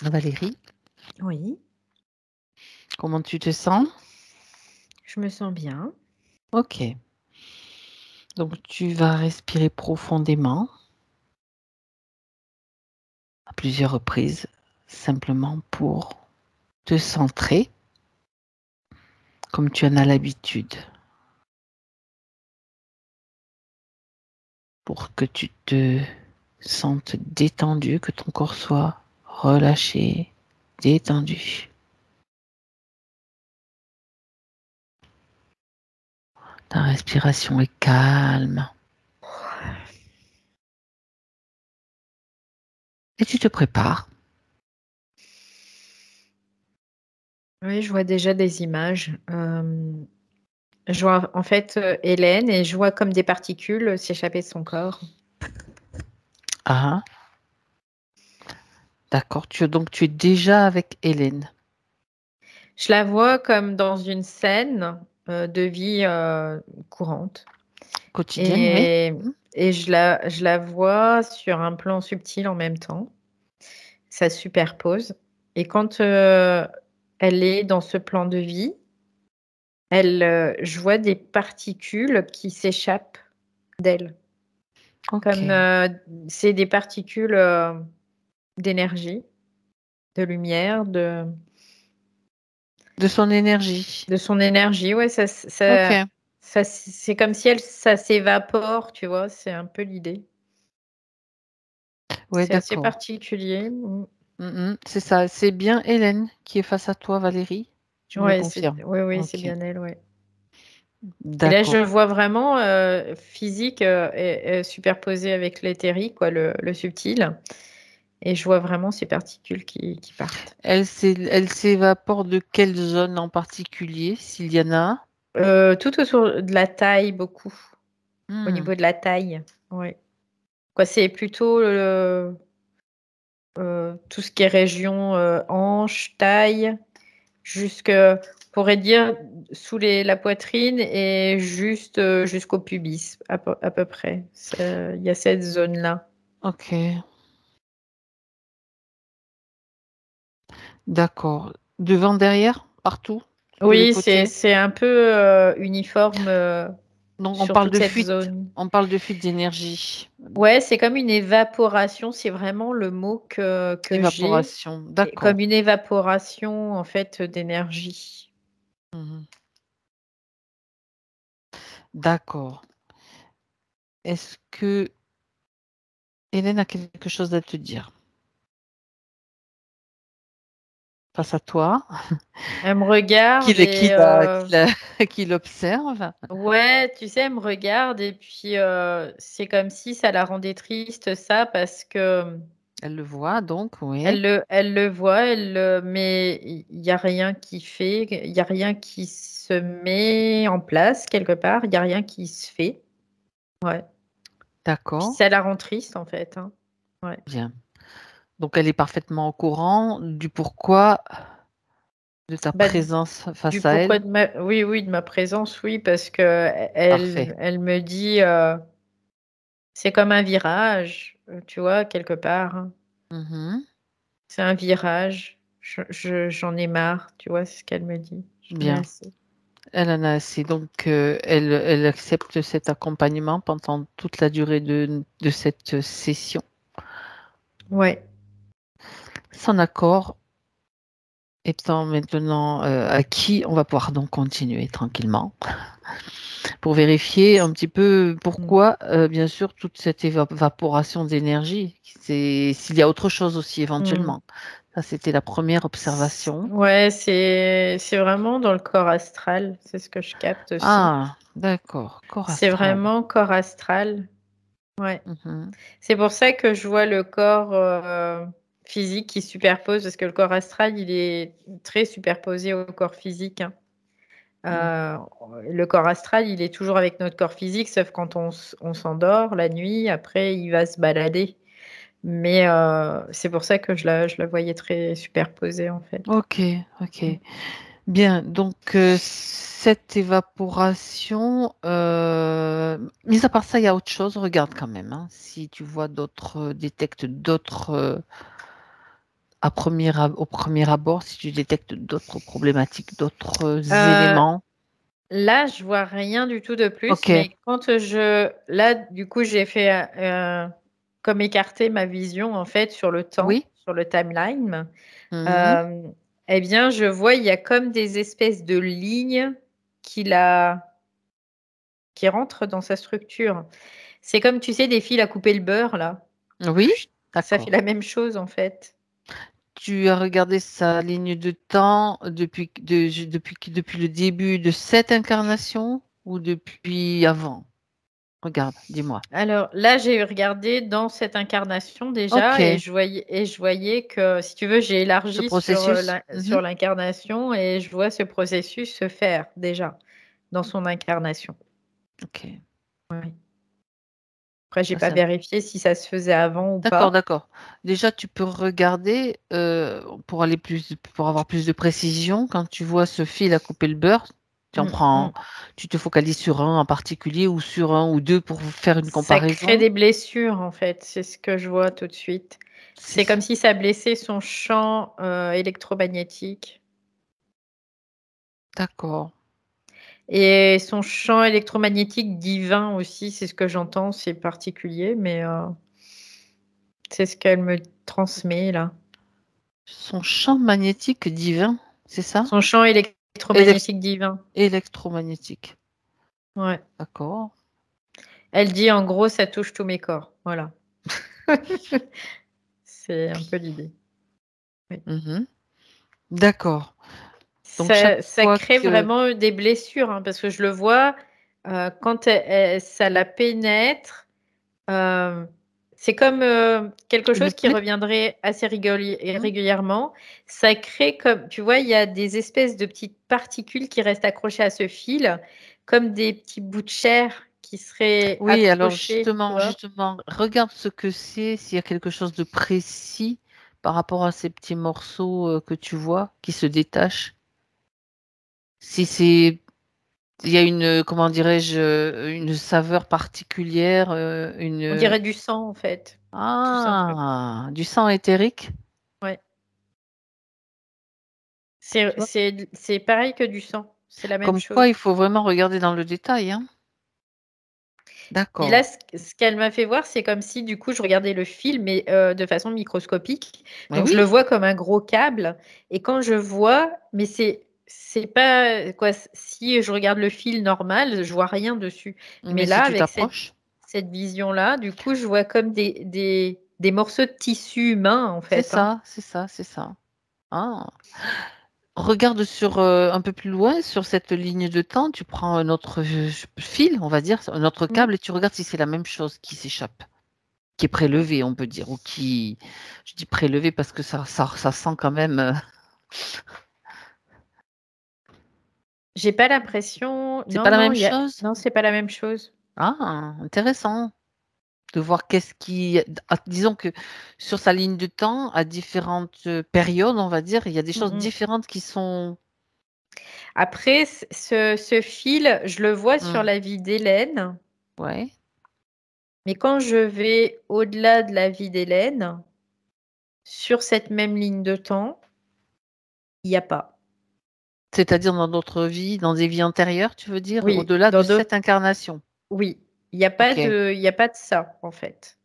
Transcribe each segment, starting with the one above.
Valérie, Oui, comment tu te sens? je me sens bien. Ok. Donc, tu vas respirer profondément à plusieurs reprises, simplement pour te centrer, comme tu en as l'habitude, pour que tu te sentes détendu, que ton corps soit relâché, détendu. Ta respiration est calme. Et tu te prépares. Oui, je vois déjà des images. Je vois en fait Hélène et je vois comme des particules s'échapper de son corps. Ah, d'accord. Donc, tu es déjà avec Hélène. Je la vois comme dans une scène de vie courante. Quotidienne, oui. Et, et je la vois sur un plan subtil en même temps. Ça se superpose. Et quand elle est dans ce plan de vie, je vois des particules qui s'échappent d'elle. Ok. Comme c'est des particules d'énergie, de lumière, De son énergie. de son énergie. Ouais, Ok. c'est comme si ça s'évapore, tu vois. C'est un peu l'idée. Ouais, C'est assez d'accord. particulier. C'est ça. C'est bien Hélène qui est face à toi, Valérie. Tu me le Ouais, confirmes. oui, c'est Ok. bien elle, ouais. Et là, je D'accord. vois vraiment physique superposé avec l'éthérique, quoi, le subtil. Et je vois vraiment ces particules qui partent. Elle s'évapore de quelle zone en particulier, s'il y en a? Tout autour de la taille, beaucoup. Au Hmm, niveau de la taille, ouais. Quoi, c'est plutôt tout ce qui est région hanche, taille, jusque, on pourrait dire, sous la poitrine et juste jusqu'au pubis, à peu près. Il y a cette zone-là. ok. D'accord. Devant, derrière, partout, tous les Oui, côtés. c'est un peu uniforme Donc sur toute cette fuite. zone. On parle de fuite d'énergie. Ouais, c'est comme une évaporation, c'est vraiment le mot que j'ai. Évaporation. Et comme D'accord. une évaporation en fait d'énergie. Mhm. D'accord. Est-ce que Hélène a quelque chose à te dire face à toi? Elle me regarde Qu'il et qu'il observe. ouais, tu sais, elle me regarde et puis c'est comme si ça la rendait triste ça parce que Elle le voit donc, oui. elle le voit, mais il n'y a rien qui fait, il n'y a rien qui se met en place quelque part, il n'y a rien qui se fait. Ouais. Puis D'accord. ça la rend triste en fait, hein. Ouais. Bien. Donc elle est parfaitement au courant du pourquoi de ta Bah, présence du face à pourquoi elle. de oui, oui, de ma présence, oui, parce que Parfait. elle me dit c'est comme un virage, tu vois, quelque part, hein. Mhm. C'est un virage. J'en ai marre, tu vois, c'est ce qu'elle me dit. J'en ai Bien. assez. Elle en a assez. Donc elle accepte cet accompagnement pendant toute la durée de cette session. Ouais. Son accord étant maintenant acquis, on va pouvoir donc continuer tranquillement pour vérifier un petit peu Mm. pourquoi, bien sûr, toute cette évaporation d'énergie. C'est s'il y a autre chose aussi Mm. éventuellement. Ça, c'était la première observation. Ouais, c'est vraiment dans le corps astral, c'est ce que je capte aussi. Ah, d'accord, corps C'est astral. vraiment corps astral. Ouais. Mhm, C'est pour ça que je vois le corps physique qui superpose, parce que le corps astral, il est très superposé au corps physique, hein. mhm. Euh, le corps astral, il est toujours avec notre corps physique, sauf quand on s'endort la nuit, après il va se balader. Mais c'est pour ça que je la voyais très superposée en fait. Ok, ok. Bien, donc cette évaporation, mis à part ça, il y a autre chose, regarde quand même, hein, si tu vois d'autres, détectes d'autres au premier abord, si tu détectes d'autres problématiques, d'autres Euh, éléments. Là, je vois rien du tout de plus, Ok, mais là, du coup, j'ai fait comme écarter ma vision en fait sur le temps, oui. sur le timeline. Mhm. Euh, eh bien, je vois il y a comme des espèces de lignes qu'il a, qui rentrent dans sa structure. C'est comme, tu sais, des fils à couper le beurre là. Oui, Ça fait d'accord. la même chose en fait. Tu as regardé sa ligne de temps depuis le début de cette incarnation ou depuis avant? Regarde, dis-moi. Alors là, j'ai regardé dans cette incarnation déjà Ok, et je voyais que, si tu veux, j'ai ce élargi sur processus. sur Mhm. l'incarnation et je vois ce processus se faire déjà dans son incarnation. Ok, Ouais. Après, j'ai ça, pas c'est vérifié si ça se faisait avant ou d'accord, pas. d'accord. Déjà, tu peux regarder pour avoir plus de précision. Quand tu vois ce fil à couper le beurre, Mm, mm. tu te focalises sur un en particulier ou sur un ou deux pour faire une Ça crée comparaison. des blessures en fait, c'est ce que je vois tout de suite. C'est C'est comme ça. si ça blessait son champ électromagnétique. D'accord. Et son champ électromagnétique divin aussi, c'est ce que j'entends, c'est particulier, mais c'est ce qu'elle me transmet là. Son champ magnétique divin, c'est ça? Son champ Élec- électromagnétique divin. électromagnétique. Ouais. D'accord. Elle dit en gros, ça touche tous mes corps. Voilà. C'est un peu l'idée. Oui. Mhm. D'accord. Donc chaque Ça fois crée que... vraiment des blessures, hein, parce que je le vois quand ça la pénètre. euh, c'est comme quelque Le chose qui plus... reviendrait assez Mhm. régulièrement. Ça crée comme, tu vois, il y a des espèces de petites particules qui restent accrochées à ce fil, comme des petits bouts de chair qui seraient Oui, alors accrochés, tu vois. justement, regarde ce que c'est, s'il y a quelque chose de précis par rapport à ces petits morceaux que tu vois qui se détachent. Si c'est... Il y a une, comment dirais-je, une saveur particulière, On une... dirait du sang, en fait, tout simplement. Ah, du sang éthérique, Ouais. tu vois. C'est pareil que du sang. C'est la même Comme quoi, il chose. faut vraiment regarder dans le détail, hein. Et là, D'accord. ce qu'elle m'a fait voir, c'est comme si, du coup, je regardais le fil, mais de façon microscopique. Mais Donc, je oui, le vois comme un gros câble. Et quand je vois, mais c'est pas, quoi, si je regarde le fil normal, je vois rien dessus. Mais mais si là, tu avec t'approches, cette vision-là, du coup, je vois comme des morceaux de tissu humain, en c'est fait, hein. ça, c'est ça, c'est ça. Ah. Regarde sur un peu plus loin, sur cette ligne de temps, tu prends un autre fil, on va dire, un autre Mm. câble, et tu regardes si c'est la même chose qui s'échappe, qui est prélevé, on peut dire, ou qui, je dis prélevé parce que ça sent quand même. J'ai pas l'impression. C'est Non, pas la non, même chose? non, c'est pas la même chose. Ah, intéressant de voir qu'est-ce qui, disons que sur sa ligne de temps, à différentes périodes, on va dire, il y a des Mm, choses mm. différentes qui sont. Après, ce fil, je le vois sur Hmm, la vie d'Hélène, ouais. mais quand je vais au-delà de la vie d'Hélène, sur cette même ligne de temps, il n'y a pas. C'est-à-dire dans d'autres vies, dans des vies antérieures, tu veux dire, Oui, au-delà de dans cette d'autres, incarnation. oui, Ok. il y a pas de ça, en fait.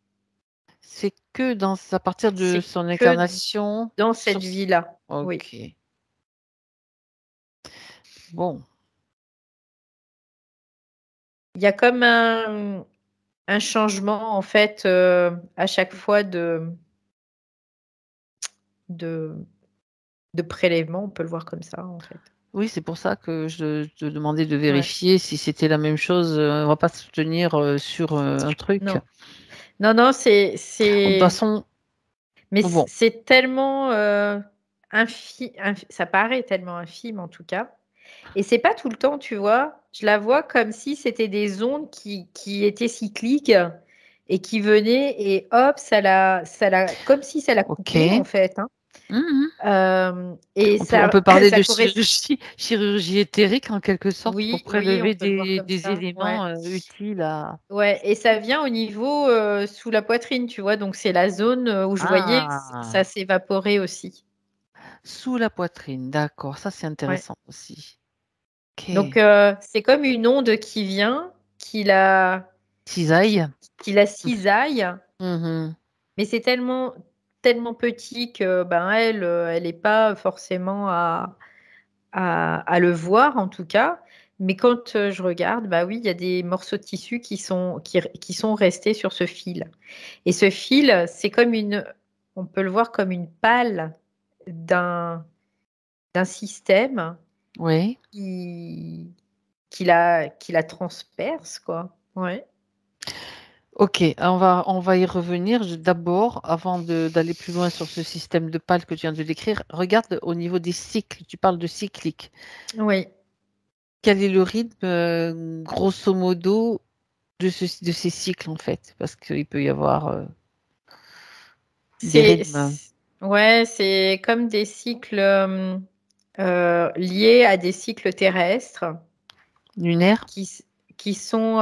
C'est que à partir de C'est son que incarnation dans sur. cette vie-là. Oui. Ok. Bon. Il y a comme un changement, en fait, à chaque fois de, de prélèvement, on peut le voir comme ça, en fait. Oui, c'est pour ça que je te demandais de Ouais. vérifier si c'était la même chose. On va pas se tenir sur un truc. Non, non, non, De toute façon, mais bon, c'est tellement ça paraît tellement infime en tout cas. Et c'est pas tout le temps, tu vois. Je la vois comme si c'était des ondes qui étaient cycliques et qui venaient et hop, comme si ça l'a ok. coupé en fait, hein. Mhm. Et On peut parler ça de correspond. chirurgie éthérique en quelque sorte pour Oui, oui, on prélever peut le voir comme des ça. Ouais. éléments utiles à... Ouais, et ça vient au niveau sous la poitrine, tu vois. Donc c'est la zone où je voyais, ça Ah, s'évaporer aussi. sous la poitrine, d'accord. Ça, c'est Ouais. intéressant aussi. Ok. Donc c'est comme une onde qui vient, qui la, qui, Cisaille. qui la cisaille, Mhm. mais c'est tellement petit que ben elle est pas forcément à le voir en tout cas. Mais quand je regarde, bah oui, il y a des morceaux de tissu qui sont restés sur ce fil. Et ce fil, on peut le voir comme une pale d'un d'un système Oui. qui, qui la transperce, quoi. Ouais. Ok, on va y revenir. D'abord, avant d'aller plus loin sur ce système de pales que tu viens de décrire, regarde au niveau des cycles. Tu parles de cyclique. Oui. Quel est le rythme, grosso modo, de ces cycles, en fait? Parce qu'il peut y avoir des C'est, rythmes ouais, c'est comme des cycles liés à des cycles terrestres lunaires. qui, qui sont.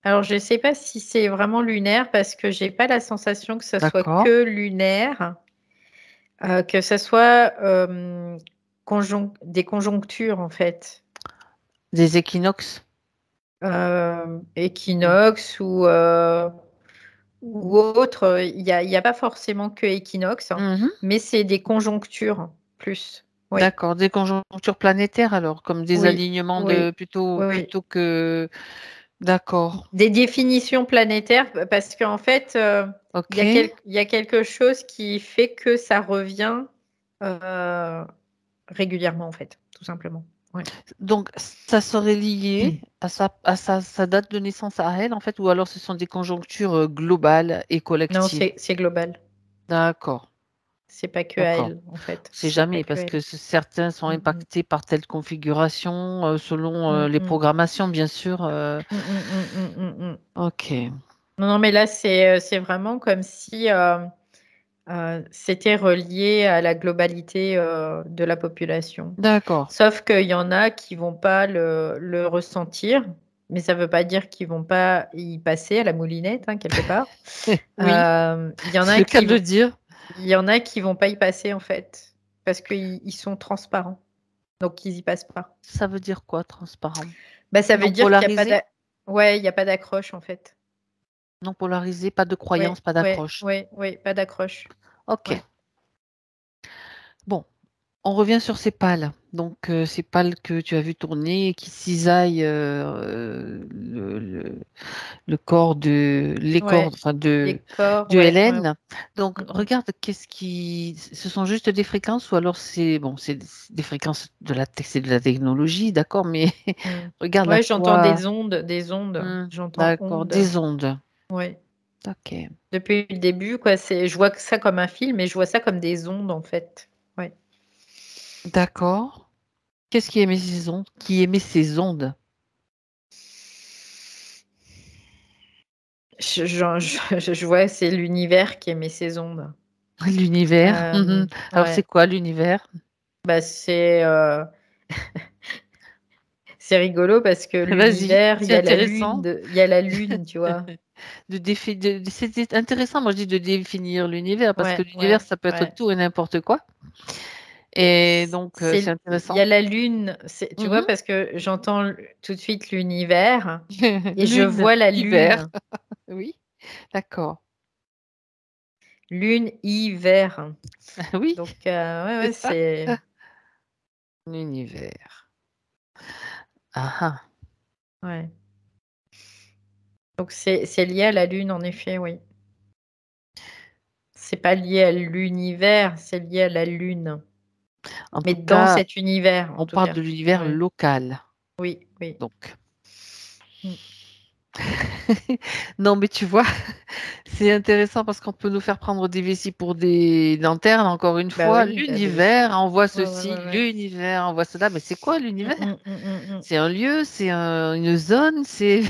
Alors, je ne sais pas si c'est vraiment lunaire parce que j'ai pas la sensation que ça soit D'accord. que lunaire, que ça soit des conjonctures en fait. Des équinoxes. Équinoxe ou autre, il y a pas forcément que équinoxe, hein, Mhm. mais c'est des conjonctures plus. Oui, D'accord. Des conjonctures planétaires, alors, comme des oui, alignements de oui, oui, oui. plutôt que. D'accord. Des définitions planétaires, parce qu'en fait, Ok. il y a quelque chose qui fait que ça revient euh, régulièrement, en fait, tout simplement. Ouais. Donc, ça serait lié à sa date de naissance à elle, en fait, ou alors ce sont des conjonctures globales et Non, collectives. c'est global. D'accord, C'est pas que à d'accord. elle, en fait. C'est C'est pas jamais, que parce elle. que certains sont Mm, mm, impactés par telle configuration, selon mm, les mm, programmations, bien sûr. mm, mm, mm, mm, mm. Ok, Non, non, mais là, c'est vraiment comme si c'était relié à la globalité de la population. d'accord. Sauf qu'il y en a qui vont pas le ressentir, mais ça veut pas dire qu'ils vont pas y passer à la moulinette, hein, quelque part. Oui, Il y en c'est a le cas qui de le vont, dire. il y en a qui vont pas y passer en fait, parce ils sont transparents, donc ils y passent pas. Ça veut dire quoi, transparent? Bah, ça veut Non dire qu'il y a pas polarisé? ouais, il y a pas d'accroche en fait. Non polarisé, pas de croyance, Ouais, pas ouais, d'accroche. ouais, ouais, pas d'accroche. Ok, Ouais. bon. On revient sur ces pales. Donc, ces pales que tu as vu tourner et qui cisaillent le corps les corps, Ouais, enfin les corps, de ouais, ouais. Hélène. Donc, Mm, mm, regarde ce sont juste des fréquences ou alors c'est des fréquences c'est de la technologie, d'accord, mais mm. regarde à Ouais, j'entends quoi. des ondes. J'entends D'accord, ondes. des ondes. Ouais. Ok, Depuis le début, quoi, je vois que ça comme un film, mais je vois ça comme des ondes en fait. Ouais. d'accord. Qu'est-ce qui émet ces ondes? Qui émet ces ondes? Je vois, c'est l'univers qui émet ces ondes. L'univers. Mhm. Alors, c'est Ouais. quoi l'univers? Bah, c'est rigolo parce que Vas-y, l'univers, c'est intéressant. il y a la lune, tu vois. C'est intéressant, moi je dis de définir l'univers parce que Ouais, l'univers ouais, ça peut être ouais. tout et n'importe quoi. Et donc c'est Il y a intéressant. la lune, tu vois, Mhm. parce que j'entends tout de suite l'univers et je Lune, vois la hiver. lune. Oui, d'accord. Lune, hiver. Oui, Donc, ouais, c'est ouais, ça. c'est. L'univers. Ah ah. Ouais. Donc, c'est lié à la lune, en effet, oui. C'est pas lié à l'univers, c'est lié à la lune. En Mais tout dans cas, cet univers, en on tout parle cas. de l'univers Ouais. local. Oui, oui. Donc. Mm. Non, mais tu vois, c'est intéressant parce qu'on peut nous faire prendre des vessies pour des lanternes, encore une Bah fois. oui, bah, bien sûr. L'univers envoie Ouais, ouais, ceci, ouais, ouais. l'univers envoie cela. Mais c'est quoi Mm, l'univers? mm, mm, mm, mm. C'est un lieu, c'est une zone, c'est...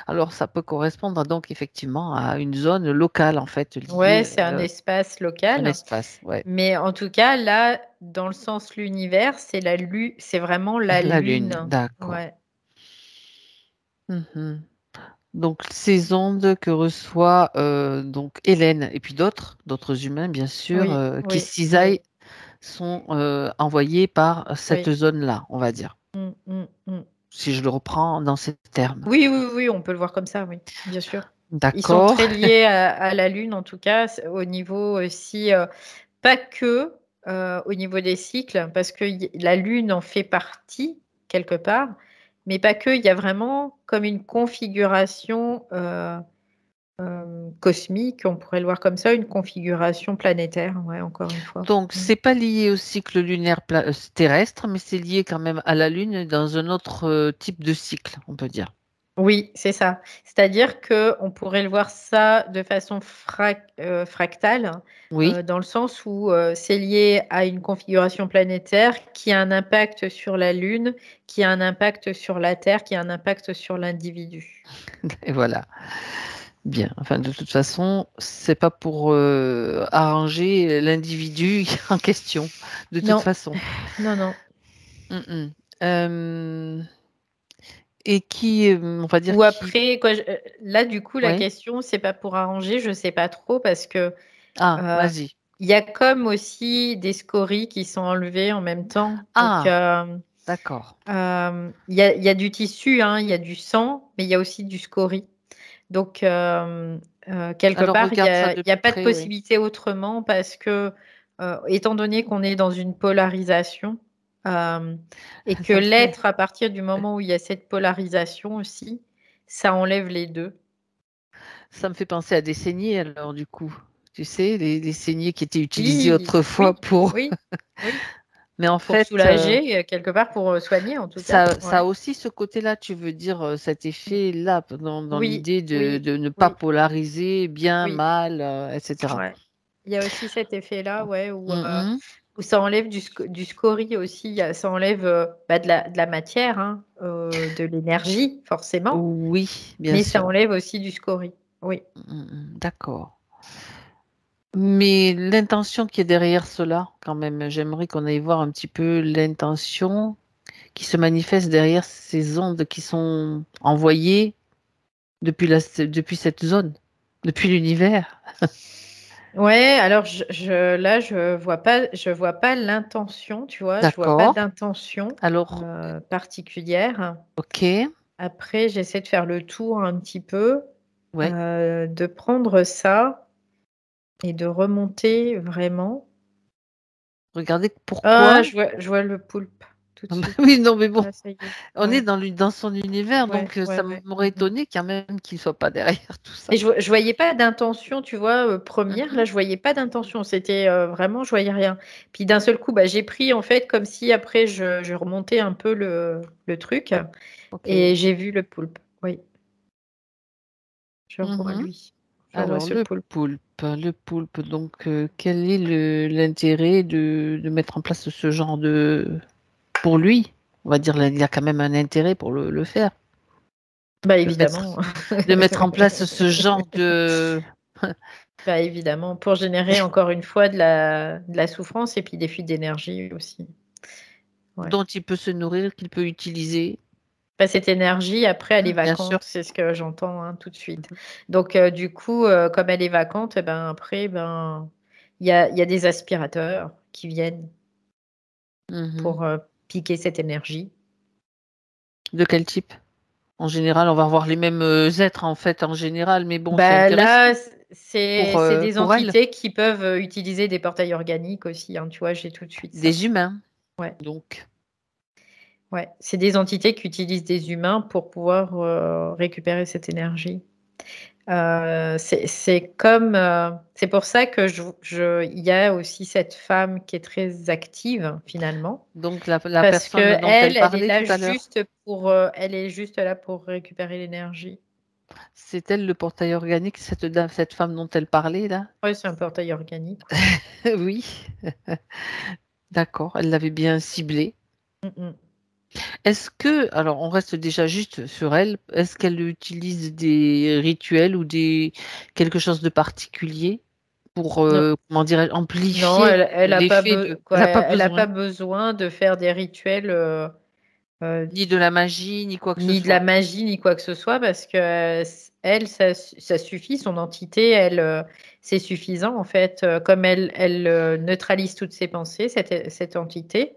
Alors, ça peut correspondre donc effectivement à une zone locale, en fait, Ouais, liée c'est un espace un local. espace. Ouais. Mais en tout cas, là, dans le sens l'univers, c'est vraiment la La Lune, Lune. d'accord. Ouais. Mhm. Donc, ces ondes que reçoit donc Hélène et puis d'autres humains, bien sûr, Oui, qui oui, cisaillent, oui, sont envoyés par cette oui. zone-là, on va dire, Mm, mm, mm. si je le reprends dans ces termes. Oui, oui, oui, on peut le voir comme ça, oui, bien sûr. Ils sont D'accord. très liés à la Lune, en tout cas, au niveau aussi, pas que au niveau des cycles, parce que la Lune en fait partie, quelque part, mais pas que. Il y a vraiment comme une configuration cosmique, on pourrait le voir comme ça, une configuration planétaire, ouais, encore une fois. Donc, Mm. c'est pas lié au cycle lunaire terrestre, mais c'est lié quand même à la Lune dans un autre type de cycle, on peut dire. Oui, c'est ça. C'est-à-dire que on pourrait le voir ça de façon fractale, Oui, dans le sens où c'est lié à une configuration planétaire qui a un impact sur la Lune, qui a un impact sur la Terre, qui a un impact sur l'individu. et voilà. Bien. Enfin, de toute façon, c'est pas pour arranger l'individu en question, de toute Non, façon. non, non. Mm, mm. Et qui, on va dire Ou qui. après, quoi, là, du coup, la Oui. question, c'est pas pour arranger, je sais pas trop, parce que Ah, euh, vas-y. il y a comme aussi des scories qui sont enlevées en même temps. Donc, Ah, d'accord. il y a du tissu, hein, il y a du sang, mais il y a aussi du scorie. Donc, quelque Alors, part, regarde ça de il y a plus pas de près, oui. possibilité autrement parce que, étant donné qu'on est dans une polarisation, euh, et que Ça me fait, l'être, à partir du moment où il y a cette polarisation aussi, ça enlève les deux. ça me fait penser à des saignées, alors, du coup. Tu sais, les saignées qui étaient utilisées Oui, autrefois oui, pour. oui, oui. Mais en Pour fait, soulager, quelque part, pour soigner en tout cas. ça a Ouais. aussi ce côté-là, tu veux dire, cet effet-là, dans Oui, l'idée oui, de ne pas oui, polariser bien, oui. mal, etc. Ouais. Il y a aussi cet effet-là, ouais, Mhm. où ça enlève du scorie aussi. Ça enlève bah, de la matière, hein, de l'énergie, forcément, Oui, bien mais ça sûr. enlève aussi du scorie. Oui. D'accord. Mais l'intention qui est derrière cela, quand même, j'aimerais qu'on aille voir un petit peu l'intention qui se manifeste derrière ces ondes qui sont envoyées depuis cette zone, depuis l'univers. Ouais, alors là, je vois pas l'intention, tu vois, je vois pas D'accord. d'intention Alors, particulière. ok. Après, j'essaie de faire le tour un petit peu, Ouais. de prendre ça et de remonter vraiment. Regardez Ah, pourquoi. je vois le poulpe tout de Oui, suite. non, mais bon, Là, ça y est. on est Ouais, dans son univers, ouais, donc ouais, ça ouais. m'aurait étonné quand même qu'il soit pas derrière tout ça. Et je voyais pas d'intention, tu vois, première. Là, Mhm. je voyais pas d'intention. C'était vraiment, je voyais rien. Puis d'un seul coup, bah, j'ai pris en fait comme si après je remontais un peu le truc Ok. et j'ai vu le poulpe. Oui, je vois Mhm. lui. Je vois Alors, ce poulpe. le poulpe, donc, quel est l'intérêt de mettre en place ce genre de... Pour lui, on va dire, il y a quand même un intérêt pour le faire, Bah de mettre, évidemment. de mettre en place ce genre de... Bah évidemment, pour générer encore une fois de la souffrance et puis des fuites d'énergie aussi. Ouais. dont il peut se nourrir, qu'il peut utiliser. Bah, cette énergie, après, elle est Bien sûr. vacante, c'est ce que j'entends hein, tout de suite. Donc, du coup, comme elle est vacante, eh ben, après, ben, il y a des aspirateurs qui viennent Mhm. pour piquer cette énergie. De quel type? En général, on va revoir les mêmes êtres, en fait, en général, mais bon, c'est Bah, là, intéressant c'est des pour elle. entités qui peuvent utiliser des portails organiques aussi. Hein, tu vois, j'ai tout de suite ça. Des humains, Ouais, donc. ouais. C'est des entités qui utilisent des humains pour pouvoir récupérer cette énergie. C'est comme, c'est pour ça que il y a aussi cette femme qui est très active finalement, Donc, la parce personne que dont elle elle est parlait là tout à l'heure, juste pour, elle est juste là pour récupérer l'énergie. c'est elle le portail organique, cette dame, cette femme dont elle parlait, là? Ouais, c'est un portail organique, ouais. Oui, d'accord, elle l'avait bien ciblé. Mm, mm. Est-ce que, alors on reste déjà juste sur elle, est-ce qu'elle utilise des rituels ou quelque chose de particulier pour, Non, comment dirais-je, non, amplifier elle a pas l'effet de... quoi, Elle n'a pas elle a besoin pas besoin de faire des rituels, euh, ni de la magie, ni quoi que ce ni de la soit. magie, ni quoi que ce soit, parce que elle, ça suffit, son entité, elle, c'est suffisant en fait. Comme elle neutralise toutes ses pensées, cette entité,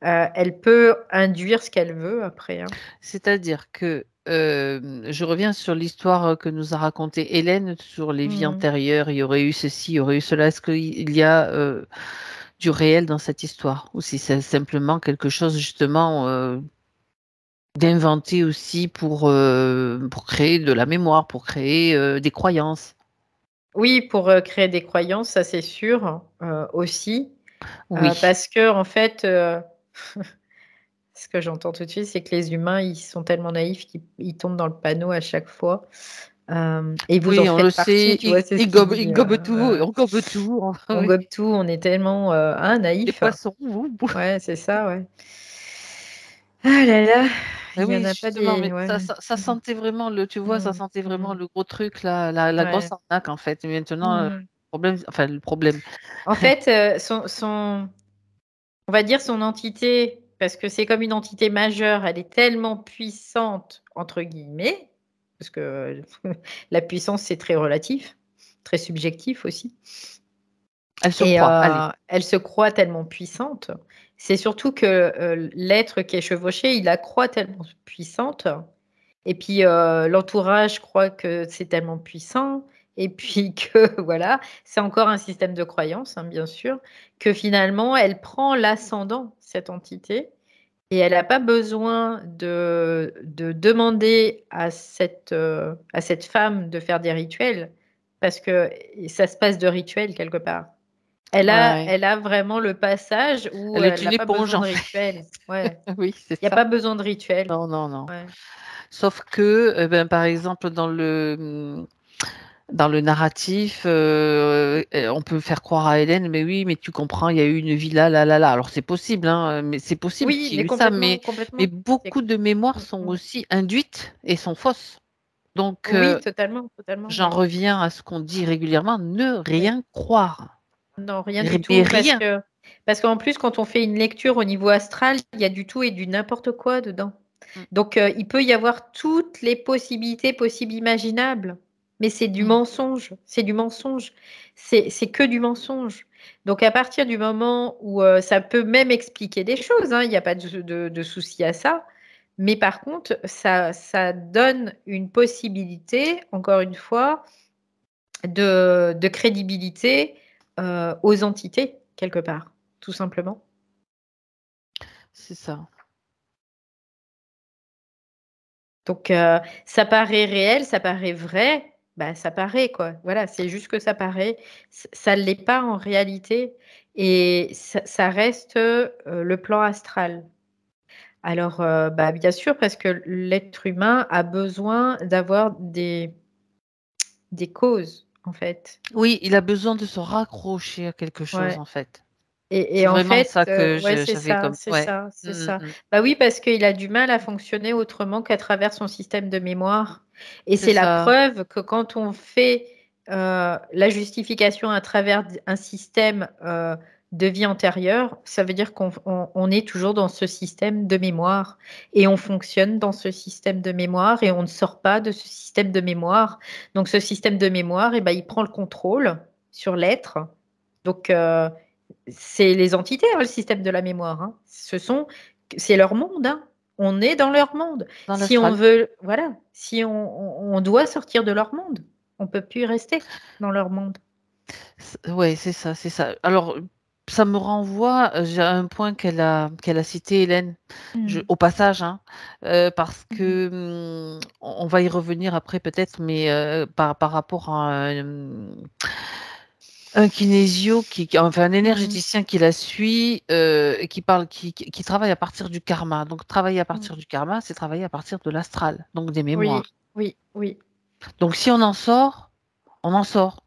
elle peut induire ce qu'elle veut après, hein. C'est-à-dire que, je reviens sur l'histoire que nous a racontée Hélène sur les vies Mhm. antérieures, il y aurait eu ceci, il y aurait eu cela. Est-ce qu'il y a du réel dans cette histoire? Ou si c'est simplement quelque chose justement d'inventer aussi pour créer de la mémoire, pour créer des croyances. Oui, pour créer des croyances, ça c'est sûr, aussi. Oui, Parce que en fait, ce que j'entends tout de suite, c'est que les humains, ils sont tellement naïfs qu'ils ils tombent dans le panneau à chaque fois. Et vous en oui, on le faites partie, sait, tu vois, c'est ce qu'il dit. il gobe tout, on gobe tout. On Oui. gobe tout, on est tellement Les naïfs. poissons, ouh. Ouais, c'est ça, ouais. Ah là là, Mais il y en oui, a pas justement, des. mais Ouais. ça sentait vraiment tu vois, ça Mm, sentait vraiment mm, le gros truc, là, la grosse ouais. arnaque, en fait. Et maintenant, Mm. le problème. En fait, on va dire son entité, parce que c'est comme une entité majeure, elle est tellement puissante, entre guillemets, parce que la puissance, c'est très relatif, très subjectif aussi. Elle se Et croit, allez. elle se croit tellement puissante. C'est surtout que l'être qui est chevauché, il la croit tellement puissante. Et puis l'entourage croit que c'est tellement puissant. Et puis que voilà, c'est encore un système de croyance, hein, bien sûr, que finalement, elle prend l'ascendant, cette entité. Et elle n'a pas besoin de demander à cette femme de faire des rituels, parce que ça se passe de rituels quelque part. Ouais. Elle a vraiment le passage où Elle est elle une n'a pas éponge, besoin en de fait. rituel. Ouais. Oui, c'est Il n'y a ça. pas besoin de rituel. Non, non, non. Ouais. Sauf que, ben, par exemple, dans le narratif, on peut faire croire à Hélène, mais oui, mais tu comprends, il y a eu une vie là, là, là, là. Alors c'est possible, hein, mais c'est possible Oui, qu'il y ait mais eu ça, complètement, mais complètement. beaucoup de mémoires Mm, sont mm. aussi induites et sont fausses. Donc, Oui, totalement, totalement. j'en reviens à ce qu'on dit régulièrement, ne Oui. rien croire. Non, rien du Mais tout, rien. parce qu'en plus, quand on fait une lecture au niveau astral, il y a du tout et du n'importe quoi dedans. Mm, Donc, il peut y avoir toutes les possibilités possibles imaginables, mais c'est du mm. mensonge, c'est du mensonge, c'est que du mensonge. Donc, à partir du moment où ça peut même expliquer des choses, hein, il n'y a pas de souci à ça, mais par contre, ça donne une possibilité, encore une fois, de crédibilité aux entités, quelque part, tout simplement. C'est ça. Donc, ça paraît réel, ça paraît vrai, bah, ça paraît, quoi. Voilà, c'est juste que ça paraît. Ça ne l'est pas en réalité. Et ça reste le plan astral. Alors, bah, bien sûr, parce que l'être humain a besoin d'avoir des causes, en fait. Oui, il a besoin de se raccrocher à quelque chose, Ouais. en fait. Et C'est en vraiment fait, ça que ouais, c'est j'avais ça, comme... c'est Ouais. ça, c'est Mm, ça. mm, mm. Bah oui, parce qu'il a du mal à fonctionner autrement qu'à travers son système de mémoire. Et C'est c'est la ça. preuve que quand on fait la justification à travers un système de vie antérieure, ça veut dire on est toujours dans ce système de mémoire et on fonctionne dans ce système de mémoire et on ne sort pas de ce système de mémoire. Donc ce système de mémoire, eh ben, il prend le contrôle sur l'être. Donc, c'est les entités, hein, le système de la mémoire, hein. C'est leur monde, hein. On est dans leur monde. Dans Si on l'astral. veut, voilà, si on doit sortir de leur monde, on peut plus rester dans leur monde. Ouais, c'est ça, c'est ça. Alors, ça me renvoie, j'ai un point qu'elle a cité, Hélène, Mm. au passage, hein, parce Mm. que on va y revenir après peut-être, mais par rapport à un kinésio enfin un Mm. énergéticien qui la suit, et qui parle, qui travaille à partir du karma. Donc, travailler à Mm. partir du karma, c'est travailler à partir de l'astral, donc des Oui, mémoires. oui, oui. Donc, si on en sort, on en sort.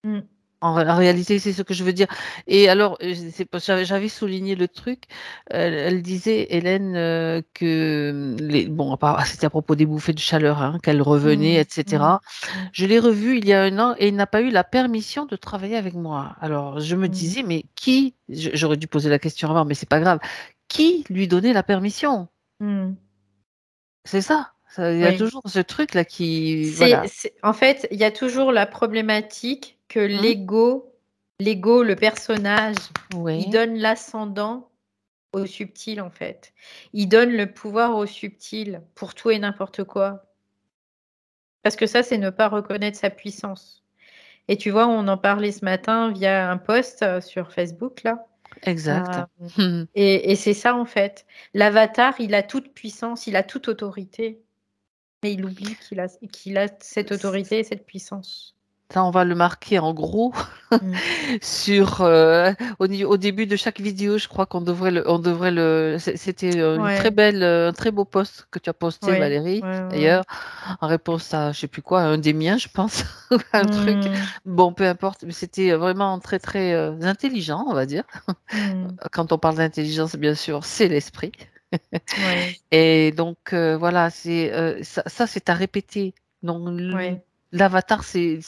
Mm. En réalité, c'est ce que je veux dire. Et alors, j'avais souligné le truc. Elle disait, Hélène, que bon, c'était à propos des bouffées de chaleur, hein, qu'elle revenait, Mm, mm, etc. Je l'ai revu il y a un an et il n'a pas eu la permission de travailler avec moi. Alors, je me mm, disais, mais qui, j'aurais dû poser la question avant, mais c'est pas grave, qui lui donnait la permission? mm. C'est ça. Il y a Oui. toujours ce truc-là qui, voilà. En fait, il y a toujours la problématique que Hum. l'ego, le personnage, il Oui, donne l'ascendant au subtil, en fait. Il donne le pouvoir au subtil pour tout et n'importe quoi. Parce que ça, c'est ne pas reconnaître sa puissance. Et tu vois, on en parlait ce matin via un post sur Facebook, là. exact. Euh, et c'est ça, en fait. L'avatar, il a toute puissance, il a toute autorité, mais il oublie qu'il a cette autorité et cette puissance. Ça, on va le marquer en gros Mm. sur au début de chaque vidéo. Je crois c'était une très Ouais, belle, un très beau post que tu as posté, ouais, Valérie. ouais, ouais. D'ailleurs, en réponse à je sais plus quoi, un des miens, je pense, un truc. Mm, Bon, peu importe, mais c'était vraiment très très intelligent, on va dire. mm, Quand on parle d'intelligence, bien sûr, c'est l'esprit. ouais, Et donc voilà, ça, c'est à répéter. Donc ouais, l'avatar, c'est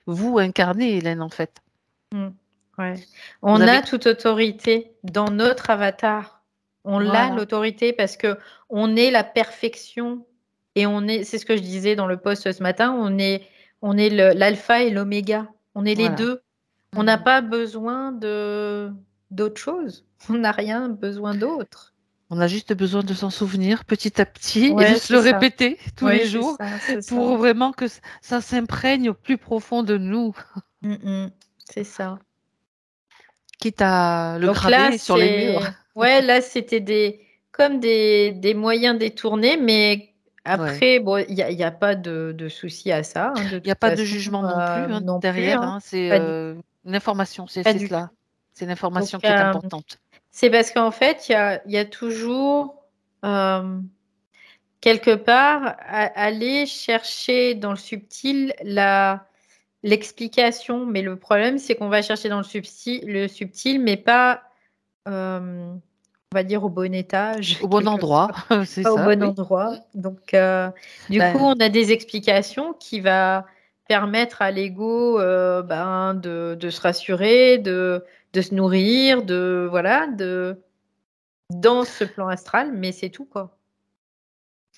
vous incarnez, Hélène, en fait. mm, ouais. Vous On avez a toute autorité dans notre avatar. On l'a voilà, l'autorité parce que on est la perfection et c'est ce que je disais dans le post ce matin, on est l'alpha et l'oméga. On est les voilà. deux. On n'a Mhm. pas besoin de d'autre chose. On n'a rien besoin d'autre. On a juste besoin de s'en souvenir petit à petit et de Ouais, se c'est le ça. répéter tous les Oui, c'est jours ça, c'est pour ça. vraiment que ça s'imprègne au plus profond de nous, Mm, mm, c'est ça. quitte à le Donc là, graver sur les murs. ouais, là, c'était comme des moyens détournés, mais Ouais. après, bon, il y a pas de souci à ça, hein, de Il n'y a toute pas de façon, jugement non plus hein, non plus, derrière, hein, hein. C'est pas du, une information, pas c'est du tout. cela. C'est Donc, l'information qui est importante. c'est parce qu'en fait, il y a toujours, euh, quelque part, aller chercher dans le subtil l'explication, mais le problème, c'est qu'on va chercher dans le subtil, mais pas, on va dire, au bon étage, Au bon quelque endroit, part, c'est pas au ça, bon oui. endroit. Donc, du coup, Ben, on a des explications qui va permettre à l'ego ben, de se rassurer, de se nourrir, voilà, dans ce plan astral, mais c'est tout, quoi.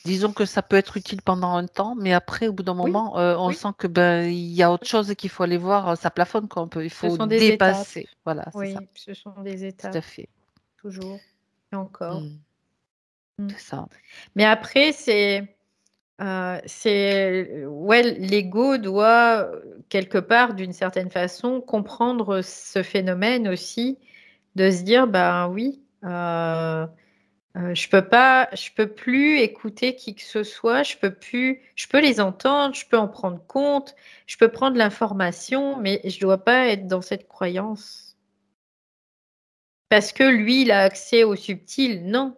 disons que ça peut être utile pendant un temps, mais après, au bout d'un Oui, moment, on oui, sent que ben il y a autre chose et qu'il faut aller voir, ça plafonne quoi, il ce faut sont des étapes. dépasser. Voilà, c'est ça, Oui, ce sont des tout à étapes, fait. toujours et encore. Mm, Mm. c'est ça. Mais après, ouais, l'ego doit, quelque part, d'une certaine façon, comprendre ce phénomène aussi, de se dire, ben oui, je peux plus écouter qui que ce soit, je peux les entendre, je peux en prendre compte, je peux prendre l'information, mais je dois pas être dans cette croyance. Parce que lui, il a accès au subtil. Non,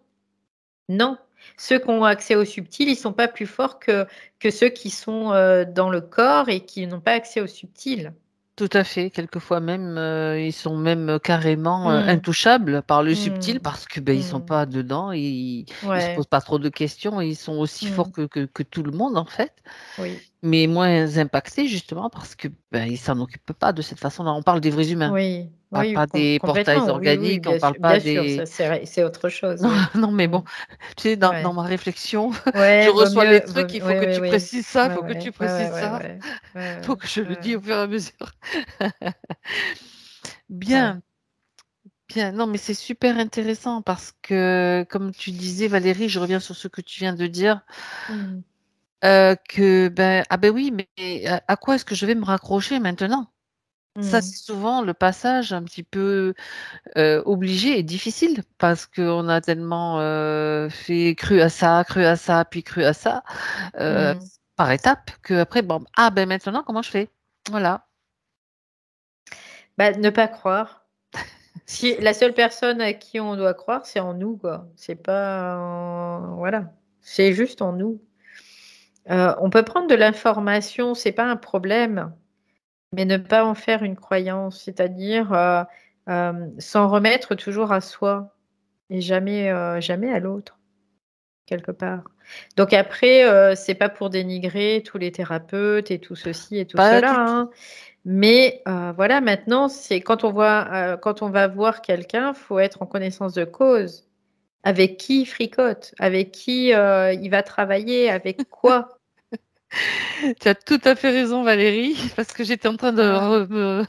non. Ceux qui ont accès au subtil, ils sont pas plus forts que ceux qui sont dans le corps et qui n'ont pas accès au subtil. Tout à fait. Quelquefois même, ils sont même carrément Hmm, intouchables par le subtil hmm, parce que ben ils sont hmm. pas dedans, ils se Ouais. posent pas trop de questions, et ils sont aussi forts Hmm, que tout le monde en fait, oui, mais moins impactés justement parce que ben ils s'en occupent pas de cette façon-là. On parle des vrais humains, oui, on parle oui, pas des portails complètement. Oui, oui, organiques, on parle pas bien sûr, des ça c'est autre chose, non, oui. non mais Hmm, bon, tu sais dans ouais. ma réflexion, je Ouais, reçois les vaut trucs, il mieux, faut oui, que oui, tu oui. précises ça, il Ouais, faut que tu ouais, ouais, ouais, précises ouais, ça, ouais, ouais, donc je le ouais, dis au fur et à mesure. ouais. Bien. Bien, non, mais c'est super intéressant parce que, comme tu disais, Valérie, je reviens sur ce que tu viens de dire, Hmm, que ben, ah ben oui, mais à quoi est-ce que je vais me raccrocher maintenant? Ça, hmm, c'est souvent le passage un petit peu obligé et difficile parce qu'on a tellement fait cru à ça, puis cru à ça, euh, hmm. par étapes, que après, bon, ah ben maintenant, comment je fais? Voilà, Bah, ne pas croire. c'est Si ça. la seule personne à qui on doit croire, c'est en nous, quoi. C'est pas, voilà, c'est juste en nous. On peut prendre de l'information, c'est pas un problème. mais ne pas en faire une croyance, c'est-à-dire s'en remettre toujours à soi et jamais, jamais à l'autre, quelque part. Donc après, c'est pas pour dénigrer tous les thérapeutes et tout ceci et tout Pas cela, du tout. hein, mais voilà, maintenant, c'est quand on va voir quelqu'un, faut être en connaissance de cause. Avec qui il fricote? Avec qui, il va travailler? Avec quoi? Tu as tout à fait raison, Valérie, parce que j'étais en train de, Ah,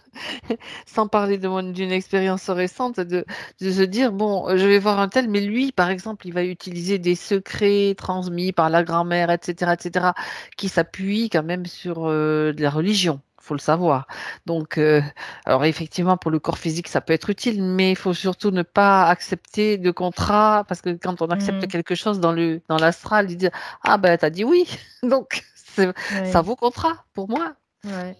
sans parler d'une expérience récente, de se dire, bon, je vais voir un tel, mais lui, par exemple, il va utiliser des secrets transmis par la grand-mère, etc., qui s'appuient quand même sur de la religion. Faut le savoir. Donc, alors effectivement, pour le corps physique, ça peut être utile, mais il faut surtout ne pas accepter de contrat, parce que quand on accepte mmh, quelque chose dans l'astral, il dit, ah ben, t'as dit oui. Donc, ça ouais, vaut contrat pour moi. ouais.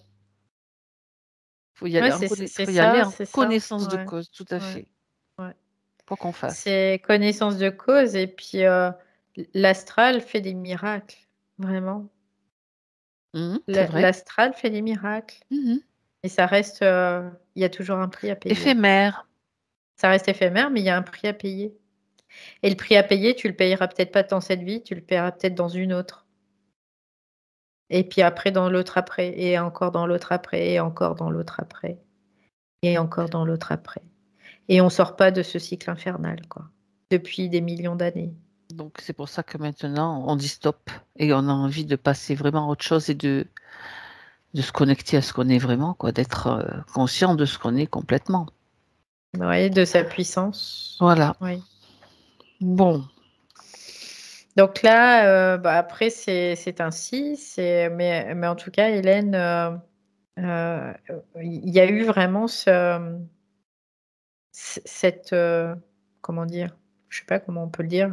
Il Ouais, c'est faut y aller ça, en c'est ça. connaissance de Ouais, cause, tout à ouais, fait. ouais. Quoi qu'on fasse. C'est connaissance de cause et puis, l'astral fait des miracles, vraiment. C'est vrai. L'astral fait des miracles Mhm. et ça reste, il y a toujours un prix à payer. Éphémère. Ça reste éphémère, mais il y a un prix à payer et le prix à payer, tu le payeras peut-être pas dans cette vie, tu le paieras peut-être dans une autre et puis après dans l'autre après et encore dans l'autre après et encore dans l'autre après et encore dans l'autre après et on sort pas de ce cycle infernal, quoi, depuis des millions d'années. Donc c'est pour ça que maintenant on dit stop et on a envie de passer vraiment à autre chose et de se connecter à ce qu'on est vraiment, quoi, d'être conscient de ce qu'on est complètement. Ouais, de sa puissance. Voilà. Oui. Bon. Donc là, bah, après c'est ainsi, mais en tout cas Hélène, heu, il y a eu vraiment cette, comment dire? Je sais pas comment on peut le dire,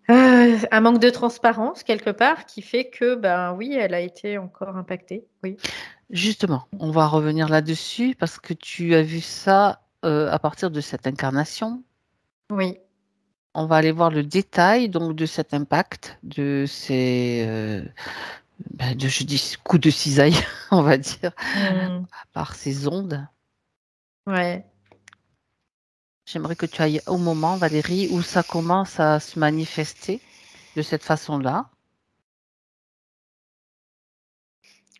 un manque de transparence quelque part qui fait que, ben, oui, elle a été encore impactée, oui. Justement, on va revenir là-dessus parce que tu as vu ça à partir de cette incarnation. Oui. On va aller voir le détail donc de cet impact, de ces, je dis coups de cisaille, on va dire, Mmh. par ces ondes. Ouais. J'aimerais que tu ailles au moment, Valérie, où ça commence à se manifester de cette façon-là.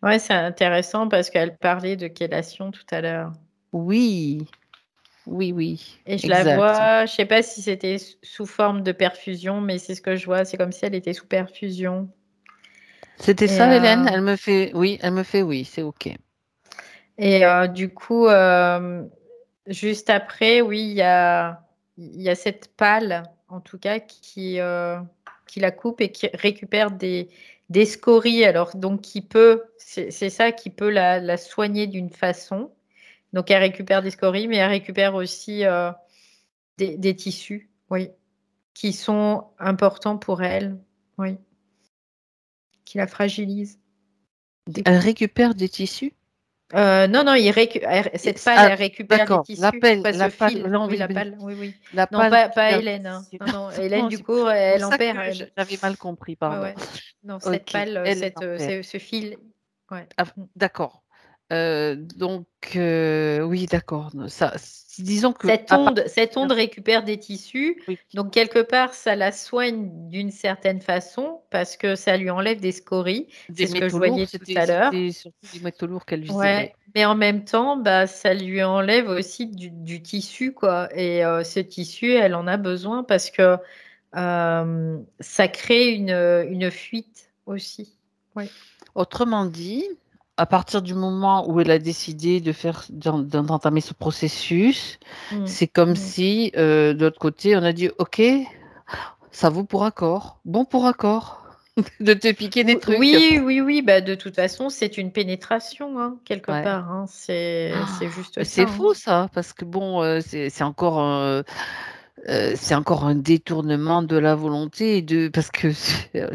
Ouais, c'est intéressant parce qu'elle parlait de chélation tout à l'heure Oui, oui, oui, et je la exact. vois, je sais pas si c'était sous forme de perfusion, mais c'est ce que je vois, c'est comme si elle était sous perfusion C'était et ça, Hélène? Elle me fait oui, c'est OK. du coup, juste après, oui, il y a cette pale, en tout cas, qui la coupe et qui récupère des scories. Alors donc qui peut c'est ça qui peut la soigner d'une façon. Donc elle récupère des scories, mais elle récupère aussi, des tissus, oui, qui sont importants pour elle, oui, qui la fragilisent, du Elle coup. récupère des tissus? Non, non, il récu elle cette pâle, Ah, elle récupère des d'accord. tissus, pas ce La pelle, fil. non, Oui, oui, la oui, pâle, oui, oui. la Non, pelle pas récupère des Hélène, hein. tissus. Non, non, Hélène, Non, du c'est coup, pour elle en ça perd, que elle. j'avais mal compris, Ouais, pardon. ouais. Non, cette OK, pâle, elle en perd. ce fil, ouais. Ah, Mmh. d'accord. Donc, oui, d'accord. Ça, disons que Cette onde récupère des tissus, oui, donc quelque part, ça la soigne d'une certaine façon parce que ça lui enlève des scories. des C'est ce que je métaux lourds, voyais tout à l'heure. c'était surtout des métaux lourds qu'elle visait, oui. Ouais, mais en même temps, bah, ça lui enlève aussi du tissu, quoi et ce tissu, elle en a besoin parce que, ça crée une fuite aussi. Oui. Autrement dit, à partir du moment où elle a décidé d'entamer ce processus, Mmh. c'est comme Mmh. si, de l'autre côté, on a dit, OK, ça vaut pour accord, bon pour accord, de te piquer des trucs. Oui, oui, oui, bah, de toute façon, c'est une pénétration, hein, quelque Ouais. part, hein. C'est juste ça, C'est hein. fou ça, parce que bon, c'est encore un détournement de la volonté parce que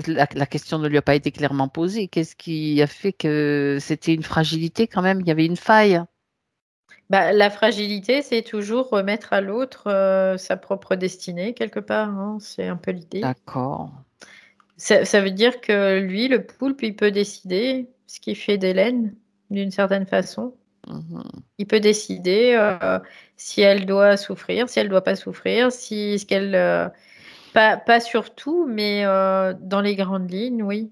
la question ne lui a pas été clairement posée. Qu'est-ce qui a fait que c'était une fragilité quand même? Il y avait une faille. Bah, la fragilité, c'est toujours remettre à l'autre, sa propre destinée quelque part, hein. C'est un peu l'idée. D'accord. Ça veut dire que lui, le poulpe, il peut décider ce qui fait d'Hélène, d'une certaine façon. Mhm. Il peut décider si elle doit souffrir, si elle doit pas souffrir, si ce qu'elle pas sur tout, mais dans les grandes lignes, oui.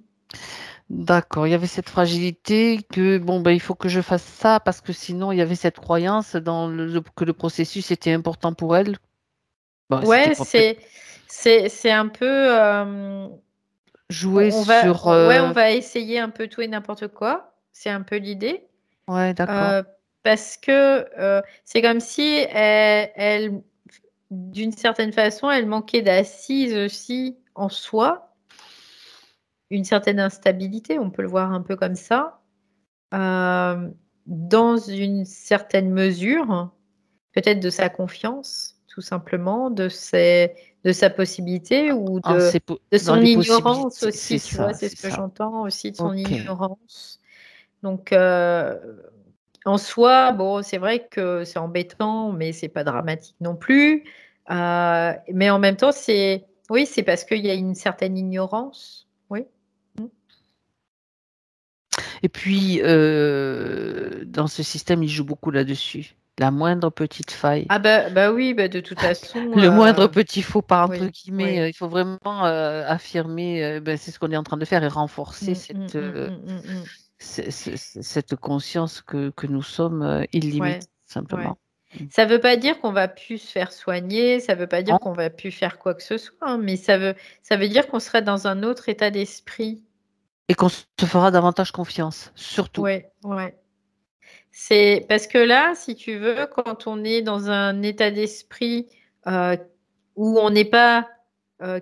D'accord, il y avait cette fragilité que bon ben il faut que je fasse ça parce que sinon il y avait cette croyance que le processus était important pour elle. Bon, c'était Ouais, pas peut-être c'est un peu jouer sur ouais, on va essayer un peu tout et n'importe quoi. C'est un peu l'idée. ouais, d'accord. Euh, Parce que c'est comme si d'une certaine façon, elle manquait d'assise aussi en soi, une certaine instabilité, on peut le voir un peu comme ça, euh, dans une certaine mesure, peut-être de sa confiance, tout simplement, de sa possibilité ou de Dans son les ignorance possibilités, aussi, tu vois, c'est ce c'est que ça. j'entends aussi de son Ok. ignorance. Donc, en soi, bon, c'est vrai que c'est embêtant, mais c'est pas dramatique non plus. Mais en même temps, oui, c'est parce qu'il y a une certaine ignorance. Oui. Mm. Et puis dans ce système, il joue beaucoup là-dessus. La moindre petite faille. Ah bah oui, bah de toute façon, Le moindre petit faux pas, entre oui, guillemets, oui. il faut vraiment affirmer, ben, c'est ce qu'on est en train de faire et renforcer Mm, mm, mm, mm, mm, mm. cette conscience que nous sommes Ouais, illimités, ouais. simplement. Mm. Ça veut pas dire qu'on va plus se faire soigner, ça veut pas dire Non. qu'on va plus faire quoi que ce soit, hein, mais ça veut dire qu'on serait dans un autre état d'esprit. Et qu'on se fera davantage confiance, surtout. Ouais, ouais. C'est parce que là, si tu veux, quand on est dans un état d'esprit euh, où on n'est pas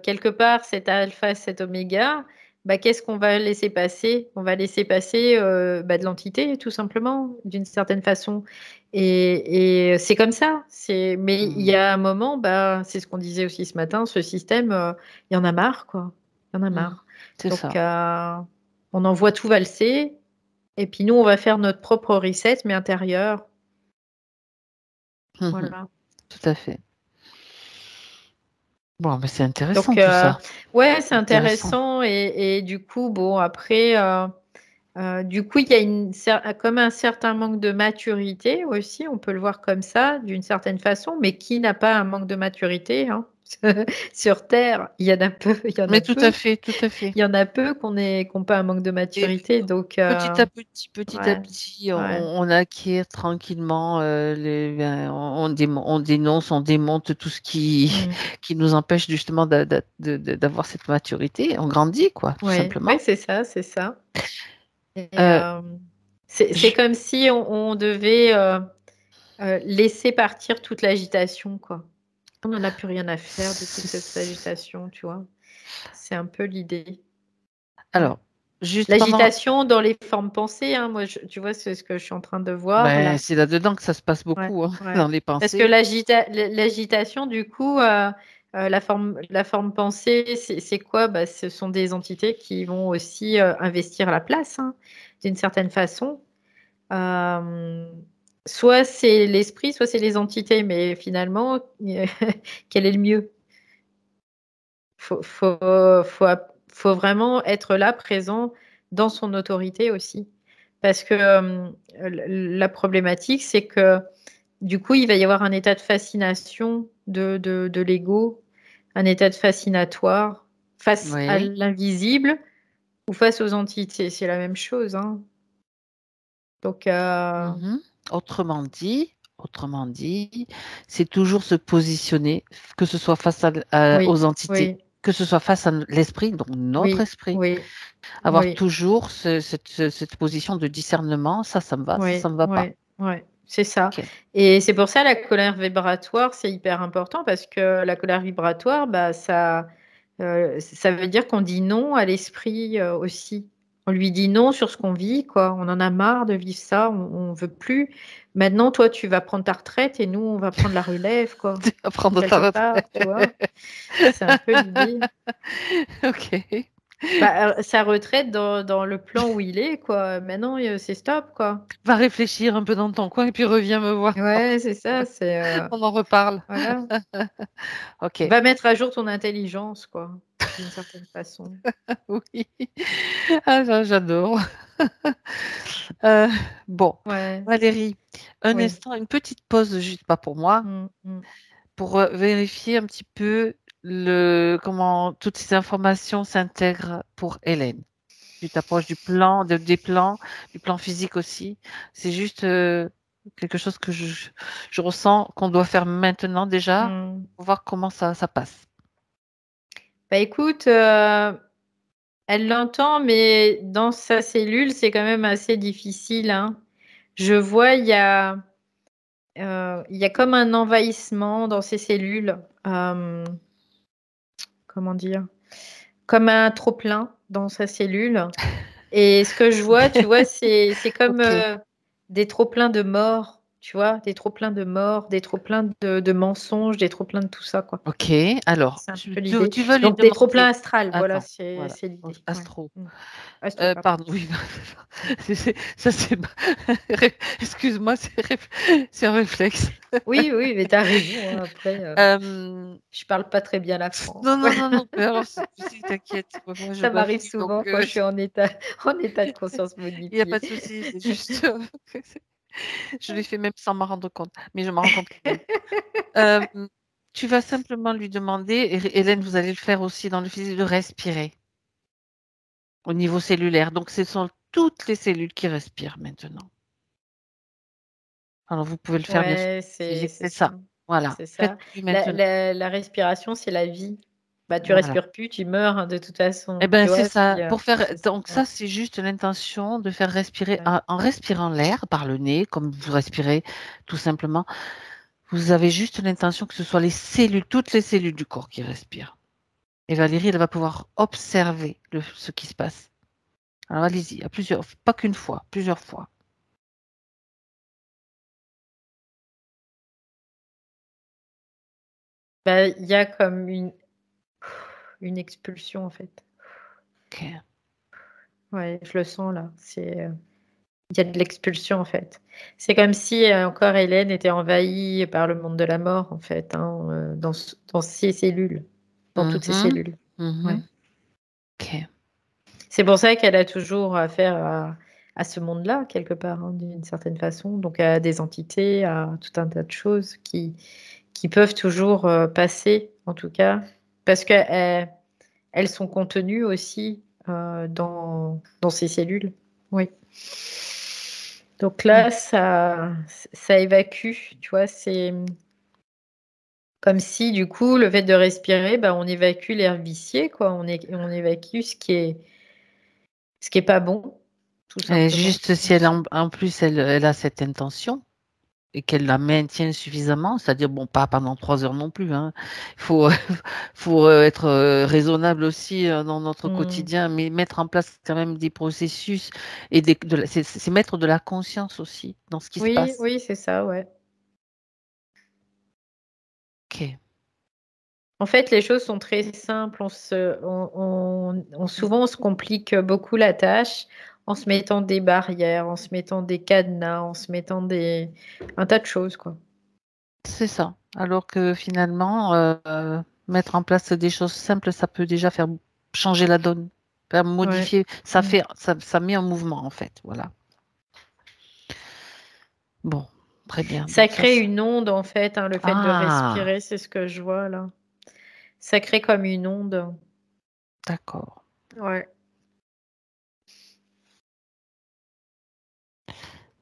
quelque part cet alpha, cet oméga, bah, qu'est-ce qu'on va laisser passer? On va laisser passer bah, de l'entité, tout simplement, d'une certaine façon. Et c'est comme ça. Mais il y Mm. a un moment, bah, c'est ce qu'on disait aussi ce matin, ce système, il y en a marre, quoi. Il y en a Mm. marre. C'est Donc, ça. on en voit tout valser. Et puis nous, on va faire notre propre reset, mais intérieur. Mhm. Voilà. Tout à fait. Bon, mais c'est intéressant Donc, tout ça. ouais, c'est Intéressant. intéressant. Et du coup, bon, après, du coup, il y a comme un certain manque de maturité aussi, on peut le voir comme ça, d'une certaine façon, mais qui n'a pas un manque de maturité, hein? Sur Terre, il y en a peu, il y en a Mais tout à peu. fait, tout à fait. Il y en a peu qu'on pas un manque de Et maturité. Donc, petit à ouais, petit, ouais. on acquiert tranquillement, on dénonce, on démonte tout ce qui, Mm. qui nous empêche justement d'avoir cette maturité. On grandit, quoi, tout Ouais, ouais, simplement. c'est ça, c'est ça. Et, Euh, c'est je- comme si on devait laisser partir toute l'agitation, quoi. On n'en a plus rien à faire de toute cette agitation, tu vois. C'est un peu l'idée. Ouais. alors, juste pendant, L'agitation dans les formes pensées, hein, moi, tu vois, c'est ce que je suis en train de voir ben, là. c'est là-dedans que ça se passe Ouais, beaucoup, hein, ouais. dans les Parce que pensées. l'agitation, du coup, la forme pensée, c'est quoi? Bah, ce sont des entités qui vont aussi investir la place, hein, d'une certaine façon. Euh, Soit c'est l'esprit, soit c'est les entités, mais finalement, quel est le mieux? Faut, faut, faut, faut vraiment être là, présent dans son autorité aussi. Parce que la problématique, c'est que du coup, il va y avoir un état de fascination de l'ego, un état de fascinatoire face à Oui. l'invisible ou face aux entités. C'est la même chose, hein. Donc, Mhm. Autrement dit, c'est toujours se positionner, que ce soit face oui, aux entités, oui, que ce soit face à l'esprit, donc notre oui, esprit, oui, avoir oui, toujours cette position de discernement, ça me va, oui, ça me va pas. oui, oui, c'est ça. Ok. Et c'est pour ça la colère vibratoire, c'est hyper important parce que la colère vibratoire, bah, ça veut dire qu'on dit non à l'esprit aussi. On lui dit non sur ce qu'on vit, quoi. On en a marre de vivre ça, on veut plus. Maintenant, toi, tu vas prendre ta retraite et nous, on va prendre la relève, quoi. Tu vas prendre ta Quelque retraite. part, tu vois. C'est un peu l'idée. Ok. sa retraite dans le plan où il est, quoi. Maintenant, c'est stop, quoi. Va réfléchir un peu dans ton coin et puis reviens me voir. Ouais, c'est ça. On en reparle. Voilà. Ok. Va mettre à jour ton intelligence, quoi, d'une certaine façon. Oui. Ah, j'adore. Euh, bon, Ouais. Valérie, un Oui. instant, une petite pause, juste pas pour moi, Mm, mm. pour vérifier un petit peu comment toutes ces informations s'intègrent pour Hélène. Tu t'approches du plan, des plans, du plan physique aussi. C'est juste quelque chose que je ressens qu'on doit faire maintenant déjà Mm. pour voir comment ça passe. Bah écoute, elle l'entend, mais dans sa cellule, c'est quand même assez difficile, hein. Je vois, il y a comme un envahissement dans ses cellules. Comment dire? Comme un trop-plein dans sa cellule. Et ce que je vois, tu vois, c'est comme Ok. des trop-pleins de morts, tu vois, des trop-pleins de morts, des trop-pleins de mensonges, des trop-pleins de tout ça, quoi. Ok, alors, C'est un peu tu, l'idée. tu vas lui Donc des trop-pleins demander. astral, voilà, Attends, c'est voilà, c'est l'idée. Ouais. Astro. Mm. Astro, pardon. Pardon, oui, ça c'est. Excuse-moi, c'est un réflexe. Oui, oui, mais t'as raison, hein, après, Euh, je parle pas très bien la France. Non, non, non, non, mais alors, tu sais, t'inquiète, moi je Ça m'arrive bafouille, donc souvent quand je suis en état de conscience il n'y a pas modifié. de souci, c'est juste. Je l'ai fait même sans m'en rendre compte, mais je m'en rends compte quand même. Euh, Tu vas simplement lui demander, et Hélène, vous allez le faire aussi dans le physique, de respirer au niveau cellulaire. Donc, ce sont toutes les cellules qui respirent maintenant. Alors, vous pouvez le faire bien sûr Ouais, en physique, c'est c'est ça. ça. Voilà, C'est ça. faites-le maintenant. La respiration, c'est la vie. Bah, tu Voilà. respires plus, tu meurs, hein, de toute Eh façon. ben, Tu c'est vois, ça. Pour faire, c'est ça. donc Ouais, ça, c'est juste l'intention de faire respirer ouais. en respirant l'air par le nez, comme vous respirez tout simplement. Vous avez juste l'intention que ce soit les cellules, toutes les cellules du corps qui respirent. Et Valérie, elle va pouvoir observer ce qui se passe. Alors allez-y, à plusieurs, pas qu'une fois, plusieurs fois. Bah, il y a comme une expulsion, en fait. Ok. Ouais, je le sens là. Il y a de l'expulsion, en fait. C'est comme si encore Hélène était envahie par le monde de la mort, en fait, hein, dans ses cellules, dans toutes ses Mhm, cellules. Ouais. mhm. Ok. C'est pour ça qu'elle a toujours affaire à ce monde-là, quelque part, hein, d'une certaine façon. Donc à des entités, à tout un tas de choses qui peuvent toujours passer, en tout cas, parce qu'elles elles sont contenues aussi dans ces cellules. Oui. Donc Mm. là, ça évacue, tu vois, c'est comme si, du coup, le fait de respirer, bah, on évacue l'air vicié, quoi. On évacue ce qui est pas bon, tout Et simplement. juste si elle en plus elle a cette intention et qu'elle la maintient suffisamment, c'est-à-dire bon pas pendant 3 heures non plus, hein. Il faut faut être raisonnable aussi dans notre Hmm. quotidien, mais mettre en place quand même des processus et c'est mettre de la conscience aussi dans ce qui se Oui, passe. oui, c'est ça, ouais. Ok. En fait, les choses sont très simples. Souvent, on se complique beaucoup la tâche en se mettant des barrières, en se mettant des cadenas, en se mettant un tas de choses, quoi. C'est ça. Alors que finalement, mettre en place des choses simples, ça peut déjà faire changer la donne, faire Ouais. modifier, Mm. ça met en mouvement en fait. Voilà. Bon, très bien. Ça Donc ça, crée une onde, en fait, hein, le fait de ah, respirer, c'est ce que je vois là. Ça crée comme une onde. d'accord. Ouais.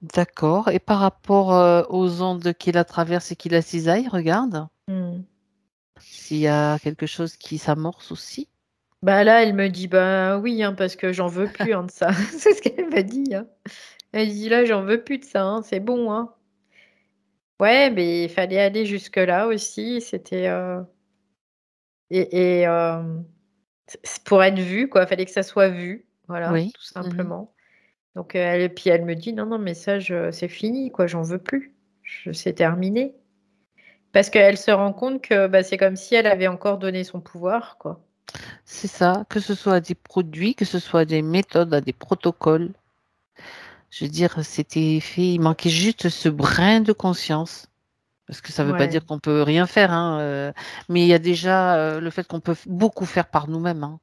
D'accord. Et par rapport aux ondes qu'il la traverse et qui la cisaille, regarde Mm. s'il y a quelque chose qui s'amorce aussi. Bah là, elle me dit, bah oui, hein, parce que j'en veux plus hein, de ça. C'est ce qu'elle m'a dit, hein. Elle dit, là, j'en veux plus de ça, hein, c'est bon, hein. Ouais, mais il fallait aller jusque-là aussi. C'était et c'est pour être vu, quoi. Il fallait que ça soit vu, voilà, Oui. tout Mhm. simplement. Donc elle me dit non, non, mais ça, c'est fini, quoi. J'en veux plus. C'est terminé. Parce qu'elle se rend compte que bah, c'est comme si elle avait encore donné son pouvoir, quoi. C'est ça, que ce soit des produits, que ce soit des méthodes, à des protocoles. Je veux dire, c'était fait, il manquait juste ce brin de conscience. Parce que ça ne veut pas Ouais. dire qu'on peut rien faire, hein, mais il y a déjà le fait qu'on peut beaucoup faire par nous-mêmes, hein.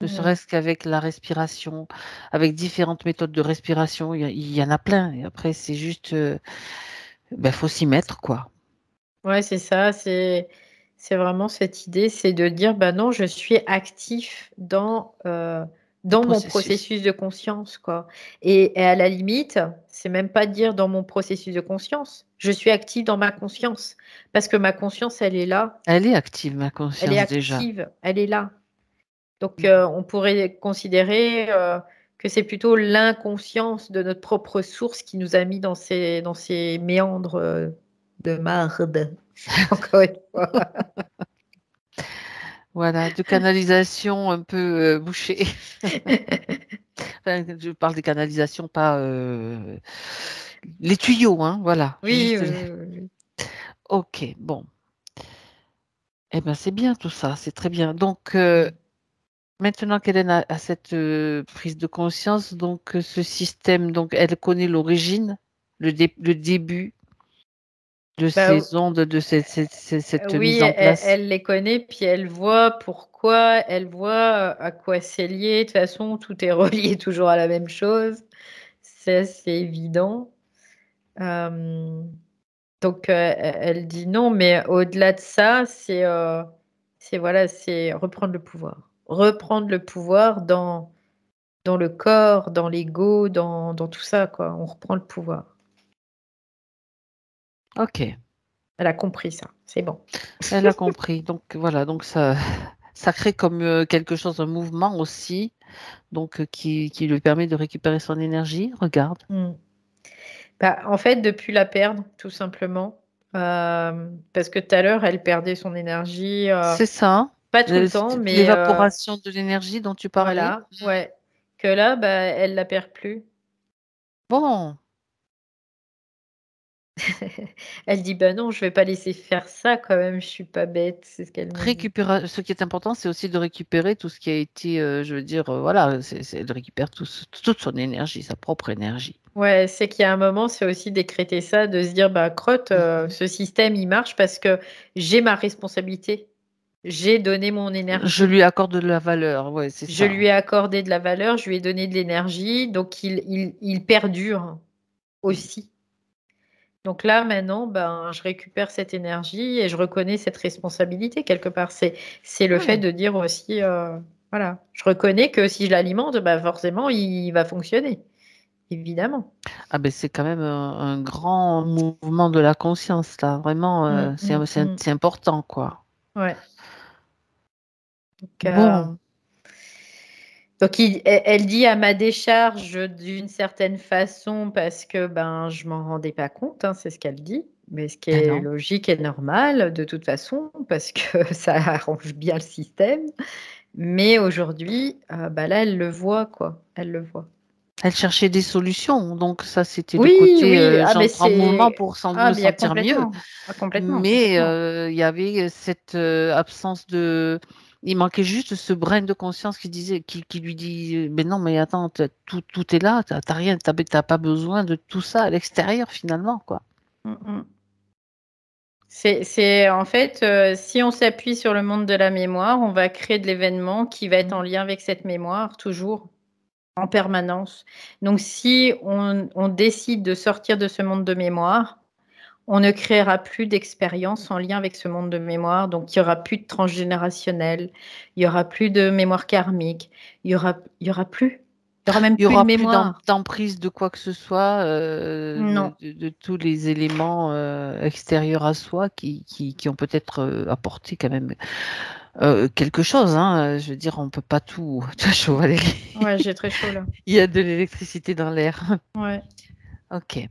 Ne Mhm. serait-ce qu'avec la respiration, avec différentes méthodes de respiration, il y en a plein. Et après, c'est juste, faut s'y mettre, quoi. Ouais, c'est ça. C'est vraiment cette idée, c'est de dire, bah non, je suis actif Le dans mon processus. processus de conscience, quoi. Et à la limite, c'est même pas dire dans mon processus de conscience. Je suis active dans ma conscience. Parce que ma conscience, elle est là. Elle est active, ma Elle est conscience, déjà. active. Elle est là. Donc, Mhm. on pourrait considérer que c'est plutôt l'inconscience de notre propre source qui nous a mis dans ces méandres de marde. Encore une fois. Voilà, de canalisation un peu bouchée. Enfin, je parle des canalisations, pas les tuyaux, hein, voilà. Oui, Juste oui, les- oui, oui, oui. Ok, bon. Eh ben, c'est bien tout ça, c'est très bien. Donc, Mm. maintenant qu'Hélène a cette prise de conscience, donc ce système, donc elle connaît l'origine, le début de Bah, ces ondes, de cette oui, mise en place. elle les connaît, puis elle voit pourquoi, elle voit à quoi c'est lié. De toute façon, tout est relié toujours à la même chose. C'est évident. Euh, Donc, elle dit non, mais au-delà de ça, voilà, c'est reprendre le pouvoir. Reprendre le pouvoir dans le corps, dans l'ego, dans tout ça, quoi. On reprend le pouvoir. Ok, Elle a compris ça. C'est bon. elle a compris. Donc voilà, donc ça crée comme quelque chose, un mouvement aussi, donc qui lui permet de récupérer son énergie. Regarde. Hmm. Bah, en fait, depuis la perdre, tout simplement. Parce que tout à l'heure, elle perdait son énergie, C'est ça, hein. pas tout le temps, mais L'évaporation de l'énergie dont tu parlais. voilà, ouais. Que là, bah, elle la perd plus. Bon, Elle dit, bah non, je vais pas laisser faire ça quand même, je suis pas bête, c'est ce qu'elle me dit. ce qui est important, c'est aussi de récupérer tout ce qui a été, je veux dire, voilà, c'est de récupérer toute son énergie, sa propre énergie. Ouais, c'est qu'il y a un moment, c'est aussi décréter ça, de se dire, bah crotte, Mhm. ce système, il marche parce que j'ai ma responsabilité. J'ai donné mon Je énergie. lui accorde de la valeur, ouais, c'est Je ça. lui ai accordé de la valeur, je lui ai donné de l'énergie, donc il perdure aussi. Donc là, maintenant, ben, je récupère cette énergie et je reconnais cette responsabilité quelque part. C'est le fait Ouais. de dire aussi, voilà, je reconnais que si je l'alimente, ben, forcément, il va fonctionner, évidemment. Ah ben c'est quand même un grand mouvement de la conscience là, vraiment, Mm, mm, mm. c'est important quoi. Ouais. Donc, Bon, elle dit à ma décharge d'une certaine façon parce que ben je m'en rendais pas compte, hein, c'est ce qu'elle dit, mais ce qui ben est non. logique et normal de toute façon parce que ça arrange bien le système. Mais aujourd'hui, bah là, elle le voit quoi, elle le voit. Elle cherchait des solutions, donc ça c'était le Oui, côté oui, ah mais j'entre en mouvement c'est pour ah me mais il y a sentir mieux. complètement, ah, complètement, Mais complètement. il y avait cette absence de. Il manquait juste ce brin de conscience qui lui dit, mais non, mais attends, tout est là, t'as rien, t'as pas besoin de tout ça à l'extérieur finalement, quoi. Mm, mm. En fait, si on s'appuie sur le monde de la mémoire, on va créer de l'événement qui va être Mm. en lien avec cette mémoire, toujours, en permanence. Donc, si on décide de sortir de ce monde de mémoire, on ne créera plus d'expérience en lien avec ce monde de mémoire. Donc, il n'y aura plus de transgénérationnel, il n'y aura plus de mémoire karmique, il y aura plus. Il n'y aura même Il y plus de aura plus mémoire. d'emprise de quoi que ce soit, Non. de tous les éléments extérieurs à soi qui ont peut-être apporté quand même quelque chose, hein. Je veux dire, on peut pas tout. Tu vois, chaud, Valérie. Ouais, j'ai très chaud là. Il y a de l'électricité dans l'air. Ouais. Ok.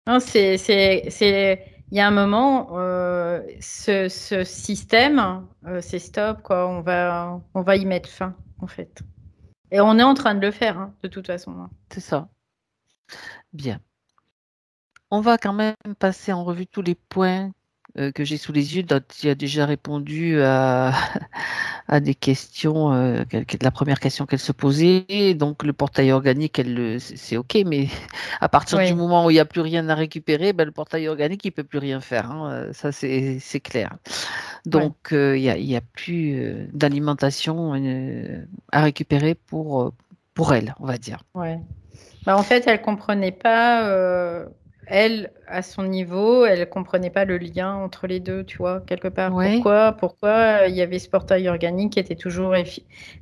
Non, il y a un moment, ce système, c'est stop, quoi. On va y mettre fin, en fait. Et on est en train de le faire, hein, de toute façon, hein. C'est ça. Bien. On va quand même passer en revue tous les points que j'ai sous les yeux, qui a déjà répondu à, à des questions, la première question qu'elle se posait. Et donc, le portail organique, c'est OK, mais à partir du Oui, moment où il n'y a plus rien à récupérer, ben, le portail organique, il ne peut plus rien faire, hein. Ça, c'est clair. ouais, Donc, il y a plus d'alimentation à récupérer pour elle, on va dire. ouais. Bah, en fait, elle comprenait pas, elle, à son niveau, elle comprenait pas le lien entre les deux, tu vois, quelque part. Oui. Pourquoi il y avait ce portail organique qui était toujours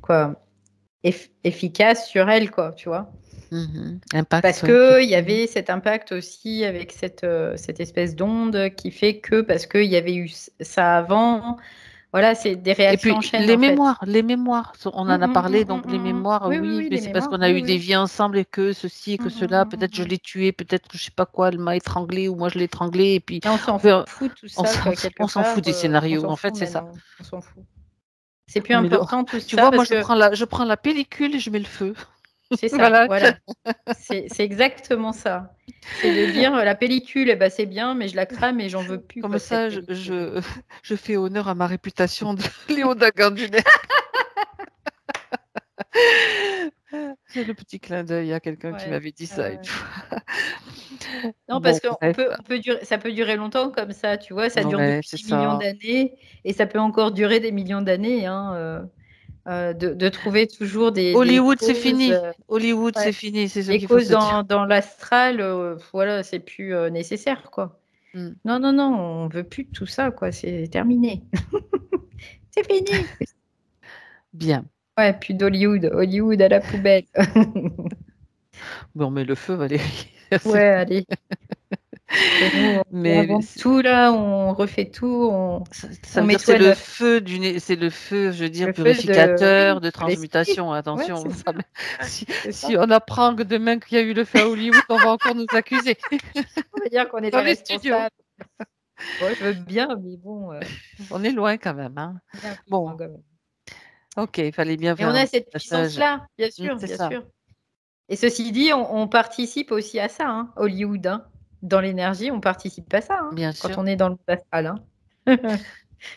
quoi, efficace sur elle, quoi, tu vois. Mhm. Impact, Parce oui. que il y avait cet impact aussi avec cette espèce d'onde qui fait que parce qu'il y avait eu ça avant, voilà, c'est des Et réactions en puis chaîne en fait. les mémoires, on en a parlé, donc les mémoires, Oui, oui, oui, oui, mais les c'est parce mémoires, qu'on a oui, eu des oui. vies ensemble et que ceci et que cela, peut-être je l'ai tué, peut-être je sais pas quoi, elle m'a étranglé ou moi je l'ai étranglé, et puis Mais on s'en peu- fout tout ça, quoi, quelque on s'en fout part, des on scénarios, s'en en fait, fout c'est ça. maintenant, on s'en fout. C'est plus Mais important tout tu ça vois, moi parce que je prends la pellicule et je mets le feu. c'est ça, Voilà. voilà. C'est exactement ça. C'est de dire la pellicule, eh ben, c'est bien, mais je la crame et j'en veux plus, Comme quoi, de cette ça, pellicule. je fais honneur à ma réputation de Léo Dagandunet. C'est le petit clin d'œil à quelqu'un qui Ouais. m'avait dit ça une Ouais. fois. Non, Bon, parce qu'on bref. peut, on peut durer, ça peut durer longtemps comme ça, tu vois, ça dure Ouais, depuis c'est des millions ça. d'années et ça peut encore durer des millions d'années, hein, de trouver toujours des Hollywood, c'est causes. fini. Hollywood, c'est Ouais. fini. C'est ce Les qu'il faut causes se dire. dans l'astral, voilà, c'est plus nécessaire, quoi. Hmm. Non, non, non, on veut plus de tout ça, quoi. C'est terminé. C'est fini. Bien. Ouais, plus d'Hollywood. Hollywood à la poubelle. Bon, on met le feu, Valérie. Ouais, allez. Que nous, on Mais réinvente tout là, on refait tout, ça on veut met dire tout à neuf. c'est le feu, je veux dire, Le feu de, purificateur, oui, de de l'esprit. transmutation. Ouais, Attention, c'est ça. C'est ça. si on apprend que demain qu'il y a eu le feu à Hollywood, on va encore nous accuser On va dire qu'on est dans les les studios. responsables. Bon, je veux bien, mais bon, On est loin quand même, hein. on est un peu loin Bon, quand même. ok, il fallait bien Et on faire un a petit cette passage. puissance-là, bien sûr, C'est bien ça, sûr. Et ceci dit, on participe aussi à ça, hein, Hollywood, hein. Dans l'énergie, on participe à ça, hein, bien quand sûr. on est dans le monde astral, hein.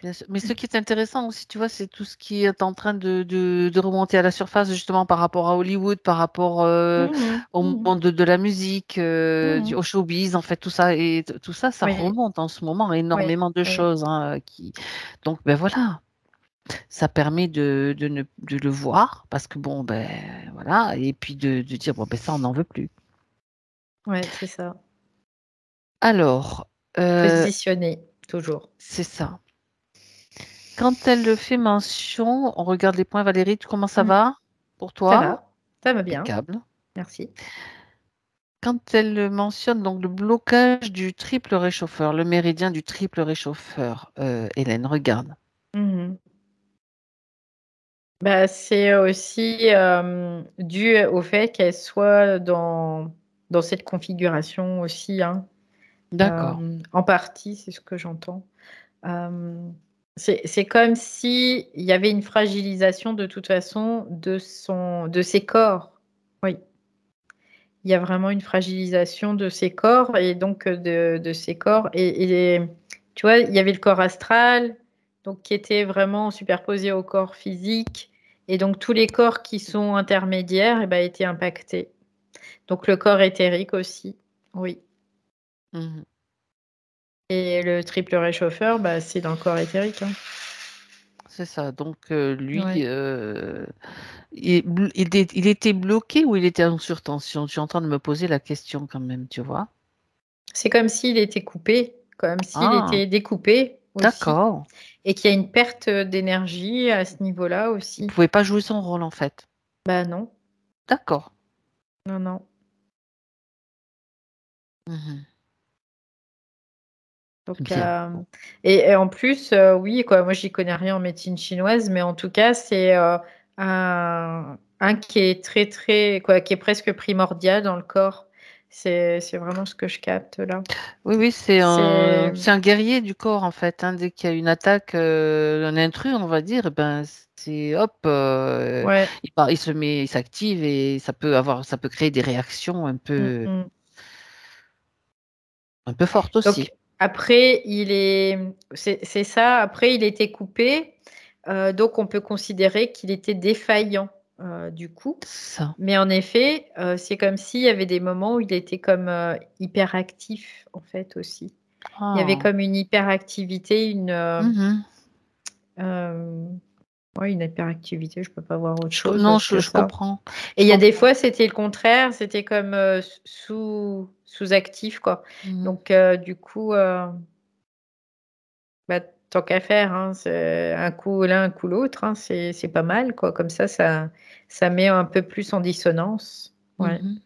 Bien sûr. Mais ce qui est intéressant aussi, tu vois, c'est tout ce qui est en train de remonter à la surface, justement, par rapport à Hollywood, par rapport Mhm, au mhm, monde de la musique, mhm. au showbiz, en fait, tout ça. Et tout ça, ça Oui, remonte en ce moment, oui, énormément de oui, choses, hein, Donc, ben voilà, ça permet de le voir, parce que bon, ben voilà, et puis de dire, bon, ben ça, on n'en veut plus. ouais, c'est ça. Alors, euh, Positionner, toujours. c'est ça. Quand elle fait mention, on regarde les points, Valérie, comment ça Mm. va pour toi? Ça va bien, Impeccable. merci. Quand elle mentionne donc le blocage du triple réchauffeur, le méridien du triple réchauffeur, Hélène, regarde. Mhm. Bah, c'est aussi dû au fait qu'elle soit dans cette configuration aussi, hein. D'accord. En partie, c'est ce que j'entends. Euh, c'est comme si il y avait une fragilisation de toute façon de ses corps. Oui, il y a vraiment une fragilisation de ses corps et donc de ses corps. Et tu vois, il y avait le corps astral, donc qui était vraiment superposé au corps physique. Et donc tous les corps qui sont intermédiaires eh ben, étaient impactés. Donc le corps éthérique aussi, oui. Mhm. Et le triple réchauffeur, bah, c'est dans le corps éthérique, hein. C'est ça. Donc lui, Ouais. il était bloqué ou il était en surtension? Je suis en train de me poser la question quand même, tu vois. C'est comme s'il était coupé, comme s'il Ah, était découpé aussi, d'accord. et qu'il y a une perte d'énergie à ce niveau-là Il aussi. pouvait pas jouer son rôle en fait. Bah non, D'accord. non, non. Mhm. Donc, Bien. Bon. et en plus, oui, quoi, moi, j'y connais rien en médecine chinoise, mais en tout cas, c'est un qui est très, très, quoi, qui est presque primordial dans le corps. C'est vraiment ce que je capte là. Oui, oui, C'est, c'est un guerrier du corps en fait, hein. Dès qu'il y a une attaque, un intrus, on va dire, eh ben c'est hop, ouais. il se met, il s'active et ça peut créer des réactions Mm, mm. un peu fortes Donc, aussi. Après, c'est ça. Après, il était coupé, donc on peut considérer qu'il était défaillant du coup. Ça. Mais en effet, c'est comme s'il y avait des moments où il était comme hyperactif en fait aussi. Il y avait Ah. comme une hyperactivité, Mhm. euh, ouais, une hyperactivité. Je peux pas voir autre chose Non, que je ça. comprends. Et Je il y a des comprends. fois, c'était le contraire. C'était comme sous-actif quoi. Mhm. Donc du coup. Bah, tant qu'à faire, hein, c'est un coup l'un, un coup l'autre, hein, c'est pas mal, quoi. Comme ça met un peu plus en dissonance. Ouais. Mhm.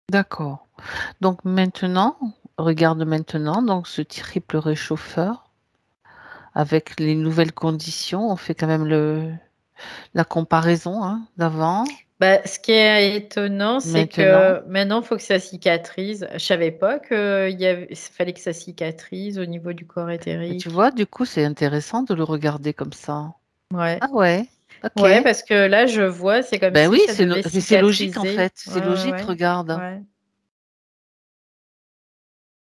D'accord. Donc maintenant, regarde maintenant, donc ce triple réchauffeur avec les nouvelles conditions, on fait quand même la comparaison hein, d'avant, Bah, ce qui est étonnant, c'est maintenant. que maintenant, il faut que ça cicatrise. Je savais pas il fallait que ça cicatrise au niveau du corps Et tu éthérique. vois, du coup, c'est intéressant de le regarder comme ça. Ouais. Ah ouais, ok. Ouais, parce que là, je vois, c'est comme Ben si oui, ça devait mais c'est logique en cicatriser. fait. Ouais, C'est ouais, logique, ouais. regarde. Ouais.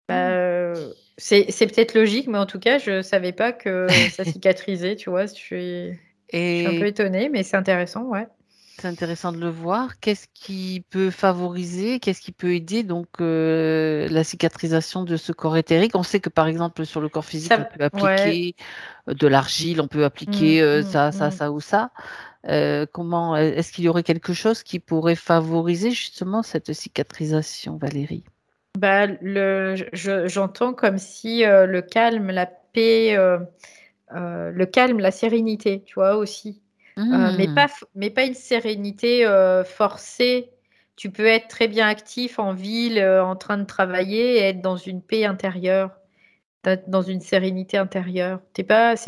Bah, Hmm. c'est peut-être logique, mais en tout cas, je savais pas que ça cicatrisait, tu vois. Je suis un peu Et étonnée, mais c'est intéressant, ouais. c'est intéressant de le voir. Qu'est-ce qui peut favoriser, qu'est-ce qui peut aider donc la cicatrisation de ce corps éthérique? On sait que par exemple sur le corps physique, on peut Ouais. appliquer de l'argile, on peut Mm, appliquer mm, ça, ça, mm. ça ou ça. Comment est-ce qu'il y aurait quelque chose qui pourrait favoriser justement cette cicatrisation, Valérie? Bah, j'entends comme si le calme, la paix, le calme, la sérénité, tu vois, aussi. Hmm, Mais pas une sérénité forcée. Tu peux être très bien actif en ville, en train de travailler et être dans une paix intérieure, dans une sérénité intérieure. C'est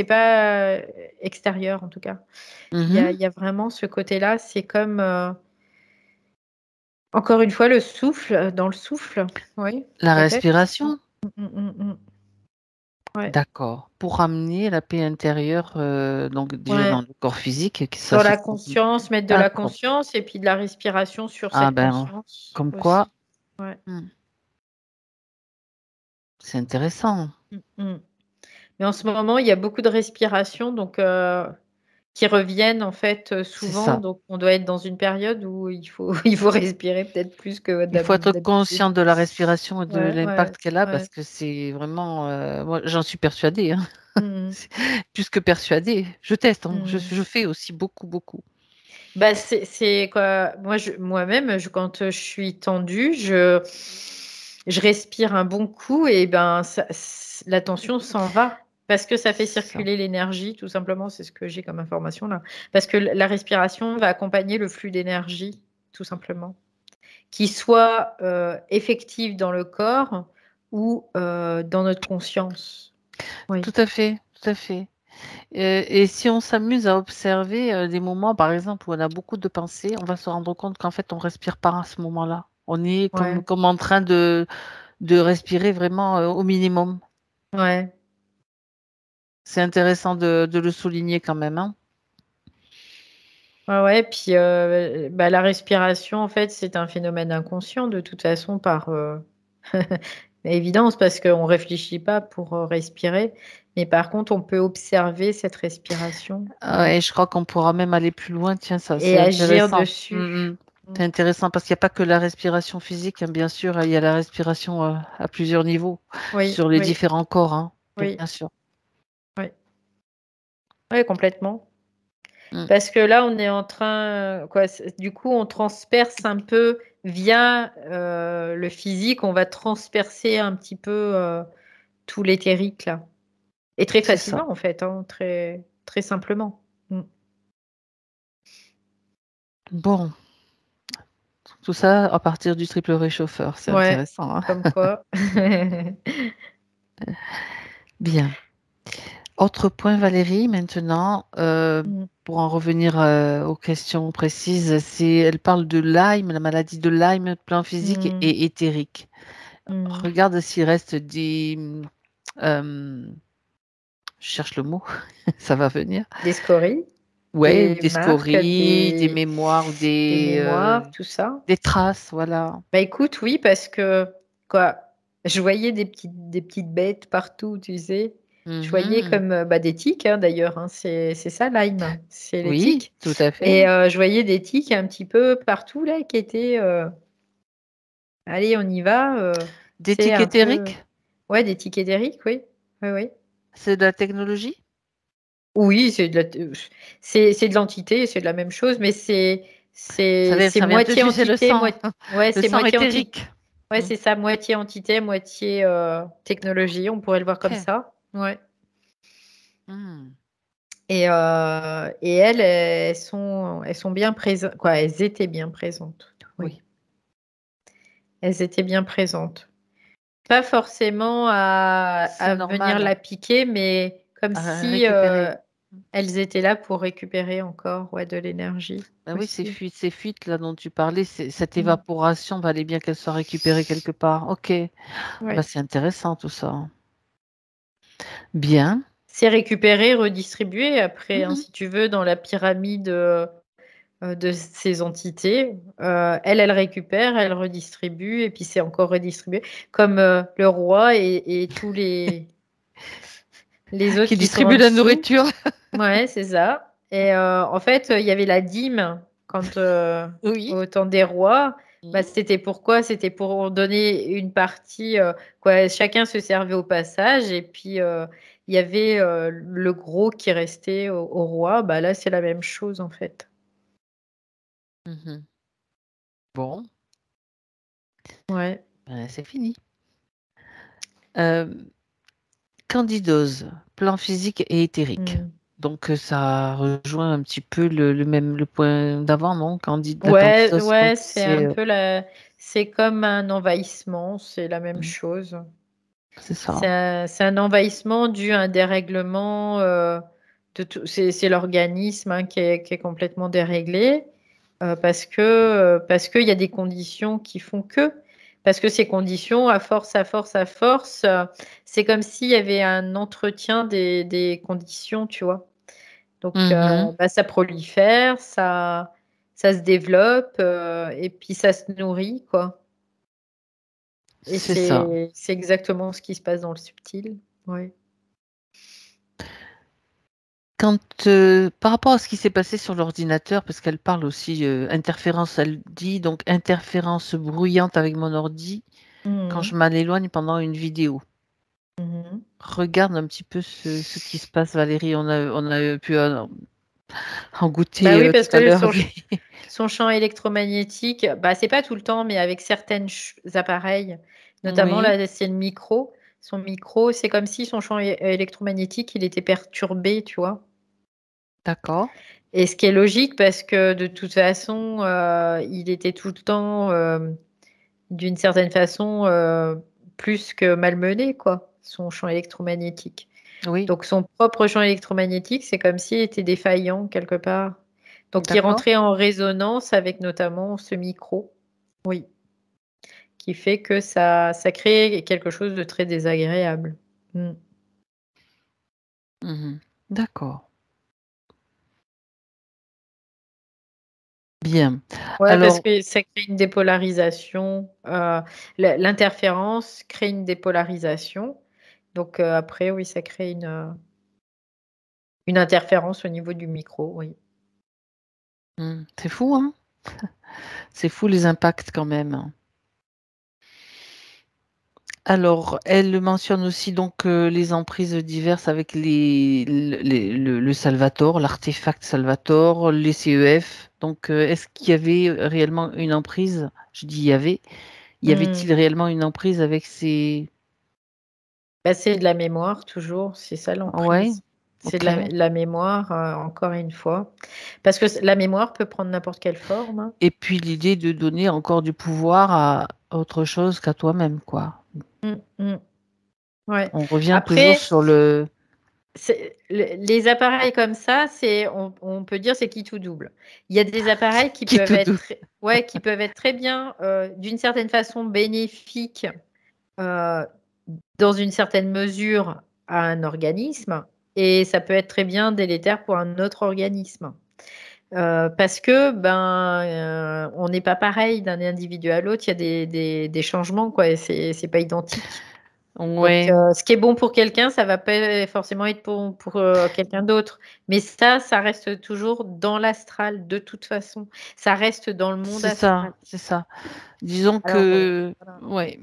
pas extérieur, en tout cas. mhm. Il y a vraiment ce côté-là. C'est comme, encore une fois, le souffle, dans le souffle. Oui, La peut-être. Mm, respiration? mm, mm, mm. Ouais, D'accord. Pour amener la paix intérieure, donc déjà dans ouais. le corps physique, que ça Dans se la transmet. conscience, mettre de la D'accord. conscience et puis de la respiration sur Ah cette ben, conscience comme quoi, aussi. Ouais. hmm, c'est intéressant. Mm, mm. Mais en ce moment, il y a beaucoup de respiration donc, qui reviennent en fait C'est souvent. ça. Donc, on doit être dans une période où il faut respirer peut-être plus que Il faut être d'habitude. conscient de la respiration et de Ouais, ouais, l'impact qu'elle a ouais. parce que c'est vraiment, moi, j'en suis persuadée, hein. Mm, C'est plus que persuadée. Je teste, hein. mm. Je fais aussi beaucoup, beaucoup. Bah, c'est quoi? Moi-même, quand je suis tendue, je respire un bon coup et ben la tension s'en va parce que ça fait Ça. circuler l'énergie, tout simplement. C'est ce que j'ai comme information là. Parce que la respiration va accompagner le flux d'énergie, tout simplement, qui soit effectif dans le corps ou dans notre conscience. Oui. Tout à fait, tout à fait. Et si on s'amuse à observer des moments, par exemple, où on a beaucoup de pensées, on va se rendre compte qu'en fait, on respire pas à ce moment-là. On est Ouais. comme en train de respirer vraiment au minimum. Ouais. C'est intéressant de le souligner quand même, hein. Ouais, ouais, puis bah, la respiration, en fait, c'est un phénomène inconscient de toute façon par évidence parce qu'on ne réfléchit pas pour respirer. Mais par contre, on peut observer cette respiration, ouais, Et je crois qu'on pourra même aller plus loin. Tiens, ça, et c'est agir intéressant. dessus. Mm. C'est intéressant parce qu'il n'y a pas que la respiration physique, hein, bien sûr, il y a la respiration à plusieurs niveaux Oui, sur les oui, différents corps, hein, oui, bien sûr. oui, oui, complètement. Mm, Parce que là, on est en train, quoi, du coup, on transperce un peu via le physique, on va transpercer un petit peu tout l'éthérique là. Et très c'est ça. facilement, en fait, hein, très, très simplement. Mm. Bon, tout ça à partir du triple réchauffeur, c'est Ouais, intéressant, hein. comme quoi. Bien. Autre point, Valérie, maintenant, Mm, pour en revenir aux questions précises, elle parle de Lyme, la maladie de Lyme, plan physique mm, et éthérique. mm. Regarde s'il reste euh, je cherche le mot, ça va venir. Des scories, Ouais, ou des des marques, scories, des mémoires ou des mémoires, tout ça. des traces, voilà. Bah écoute, oui, parce que quoi, Je voyais des petites bêtes partout, tu sais. Je voyais Mhm. comme des tiques, hein, d'ailleurs. Hein, c'est ça, Lyme. C'est les Oui, tiques. tout à Et fait. je voyais des tiques un petit peu partout, là, qui étaient. Allez, on y va. Des C'est tics un peu. éthériques, Ouais, des tiques éthériques, oui. Oui, oui. c'est de la technologie? Oui, c'est de l'entité, c'est de la même chose, mais c'est Ça vient te moitié sucer le entité, sang, ouais, le c'est sang moitié entité. éthérique. Ouais, Mm. c'est ça, moitié entité, moitié technologie, on pourrait le voir comme Ok. ça. Ouais. Mm. Et elles sont bien présentes, quoi, elles étaient bien présentes. Oui, Oui, elles étaient bien présentes. Pas forcément c'est à venir normal la piquer, mais comme à si récupérer. elles étaient là pour récupérer encore, ouais, de l'énergie Ben oui, aussi. ces fuites là dont tu parlais, cette Mm. évaporation, valait bien qu'elle soit récupérée quelque part. Ok, ah bah, Ouais. c'est intéressant tout ça. Bien. C'est récupéré, redistribué après, hein, Mhm. si tu veux, dans la pyramide de ces entités. Elle récupère, elle redistribue, et puis c'est encore redistribué, comme le roi et tous les autres Qui qui sont en distribue la dessous. nourriture. Ouais, c'est ça. Et en fait, il y avait la dîme quand Oui. au temps des rois. Bah, Mhm. c'était pourquoi? C'était pour donner une partie, quoi. Chacun se servait au passage, et puis il y avait le gros qui restait au roi. Bah, là, c'est la même chose en fait. Mhm. Bon, Ouais. ben, c'est fini. Euh, Candidose, plan physique et éthérique. Mm. Donc ça rejoint un petit peu le point d'avant, non? La Ouais, candidose, donc ouais, c'est c'est un peu c'est comme un envahissement, c'est la même mm, chose. c'est ça. C'est un envahissement dû à un dérèglement de tout. C'est l'organisme, hein, qui est complètement déréglé parce qu'il y a des conditions qui font que. Parce que ces conditions, à force, c'est comme s'il y avait un entretien des conditions, tu vois. Donc, Mhm. ça prolifère, ça se développe et puis ça se nourrit, quoi. Et C'est ça. c'est exactement ce qui se passe dans le subtil. Ouais. Par rapport à ce qui s'est passé sur l'ordinateur, parce qu'elle parle aussi interférence, elle dit donc interférence bruyante avec mon ordi quand je Mhm. m'en éloigne pendant une vidéo. Mhm. Regarde un petit peu ce qui se passe, Valérie. On a pu en Bah goûter oui, tout parce à que l'heure. son champ électromagnétique, bah c'est pas tout le temps, mais avec certains appareils, notamment Oui, là, c'est le micro. Son micro, c'est comme si son champ électromagnétique, il était perturbé, tu vois. d'accord. Et ce qui est logique parce que de toute façon, il était tout le temps, d'une certaine façon, plus que malmené, quoi, son champ électromagnétique. Oui, Donc son propre champ électromagnétique, c'est comme s'il était défaillant quelque part. Donc il d'accord. rentrait en résonance avec notamment ce micro, oui, qui fait que ça crée quelque chose de très désagréable. Mm. Mhm. D'accord. Bien. Ouais, parce Alors, que ça crée une dépolarisation. L'interférence crée une dépolarisation. Donc après, oui, ça crée une interférence au niveau du micro, oui. c'est fou, hein? C'est fou les impacts quand même. Alors, elle mentionne aussi donc les emprises diverses avec le Salvator, l'artefact Salvator, les CEF. Donc, est-ce qu'il y avait réellement une emprise? Je dis il y avait. Y Mm. avait-il réellement une emprise avec ces... Bah, c'est de la mémoire, toujours, c'est ça Ouais, l'emprise. C'est de ok. la mémoire, encore une fois. Parce que la mémoire peut prendre n'importe quelle forme, hein. Et puis l'idée de donner encore du pouvoir à autre chose qu'à toi-même, quoi. Mm, mm. Ouais. On revient toujours Après, sur le les appareils comme ça, on peut dire c'est qui tout double. Il y a des appareils qui qui peuvent tout être, doux. ouais, qui peuvent être très bien, d'une certaine façon bénéfiques, euh, dans une certaine mesure à un organisme, et ça peut être très bien délétère pour un autre organisme. Parce que on n'est pas pareil d'un individu à l'autre. Il y a des changements, quoi. Et c'est pas identique. Donc, Ouais, ce qui est bon pour quelqu'un, ça va pas forcément être bon pour quelqu'un d'autre. Mais ça reste toujours dans l'astral, de toute façon. Ça reste dans le monde c'est astral. ça, c'est ça. Disons Alors, que, voilà. ouais,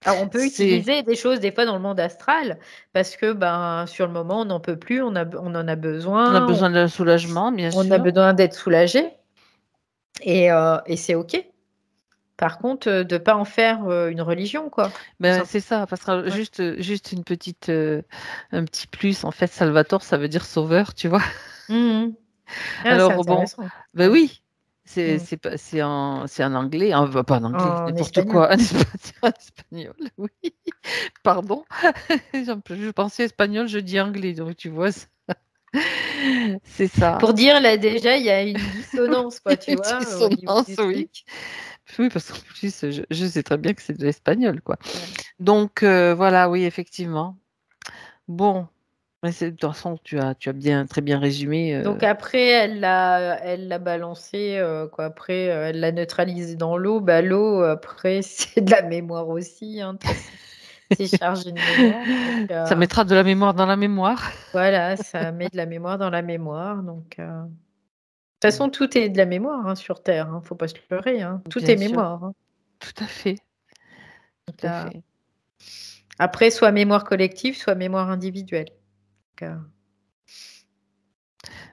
Alors, on peut c'est, utiliser des choses des fois dans le monde astral parce que sur le moment, on n'en peut plus, on en a on a besoin, besoin d'un soulagement, bien on a sûr. besoin d'être soulagé et c'est OK. Par contre, de ne pas en faire une religion, quoi. Tout Ben, c'est simplement. ça, parce que Ouais. juste une petite, un petit plus. En fait, Salvatore, ça veut dire sauveur, tu vois. Mhm. Ah, c'est Alors bon, intéressant. ben Ouais. oui, Mhm. c'est en anglais, pas en anglais, En n'importe espagnol. quoi, en espagnol, oui. Pardon, je pensais espagnol, je dis anglais, donc tu vois, c'est ça. Pour dire, là, déjà, il y a une dissonance, quoi, tu Une vois, au niveau dissonance, du oui. truc. Oui, parce qu'en plus, je sais très bien que c'est de l'espagnol, quoi. Ouais. Donc, voilà, oui, effectivement. Bon, mais de toute façon, tu as bien, très bien résumé. Donc après, elle l'a balancé, quoi. Après, elle l'a neutralisé dans l'eau. Bah, l'eau, après, c'est de la mémoire aussi, hein, de toute façon. C'est chargé de mémoire. Donc, Ça mettra de la mémoire dans la mémoire. voilà, ça met de la mémoire dans la mémoire. Donc, de toute façon, tout est de la mémoire, hein, sur Terre. Hein, faut pas se leurrer. Hein. Tout est Bien sûr, mémoire. Hein. tout à fait, Donc, tout à fait. après, soit mémoire collective, soit mémoire individuelle. Donc,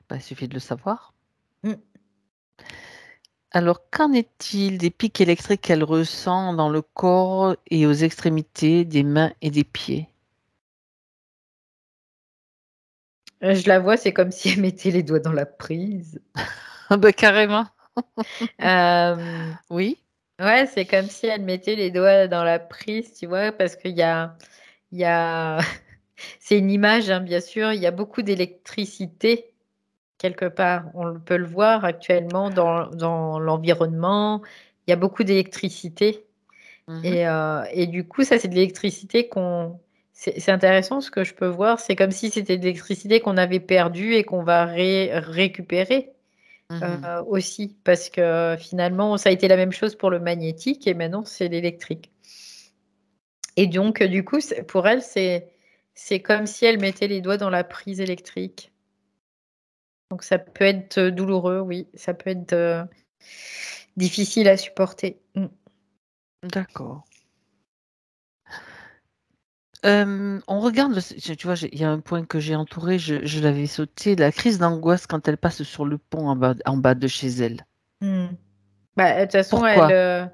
Bah, il suffit de le savoir. mm. Alors, qu'en est-il des pics électriques qu'elle ressent dans le corps et aux extrémités des mains et des pieds? Je la vois, c'est comme si elle mettait les doigts dans la prise. Ah bah, carrément. Euh, Oui. ouais, c'est comme si elle mettait les doigts dans la prise, tu vois, parce il y a, c'est une image, hein, bien sûr, il y a beaucoup d'électricité quelque part. On peut le voir actuellement dans l'environnement. Il y a beaucoup d'électricité. Mhm, Et du coup, ça, c'est de l'électricité qu'on. C'est intéressant ce que je peux voir. C'est comme si c'était de l'électricité qu'on avait perdue et qu'on va récupérer mhm. aussi. Parce que finalement, ça a été la même chose pour le magnétique et maintenant, c'est l'électrique. Et donc, du coup, pour elle, c'est comme si elle mettait les doigts dans la prise électrique. Donc, ça peut être douloureux, oui. Ça peut être difficile à supporter. Mm. D'accord. On regarde, tu vois, il y a un point que j'ai entouré, je l'avais sauté, la crise d'angoisse quand elle passe sur le pont en bas de chez elle. Mm. Bah, de toute façon, Pourquoi?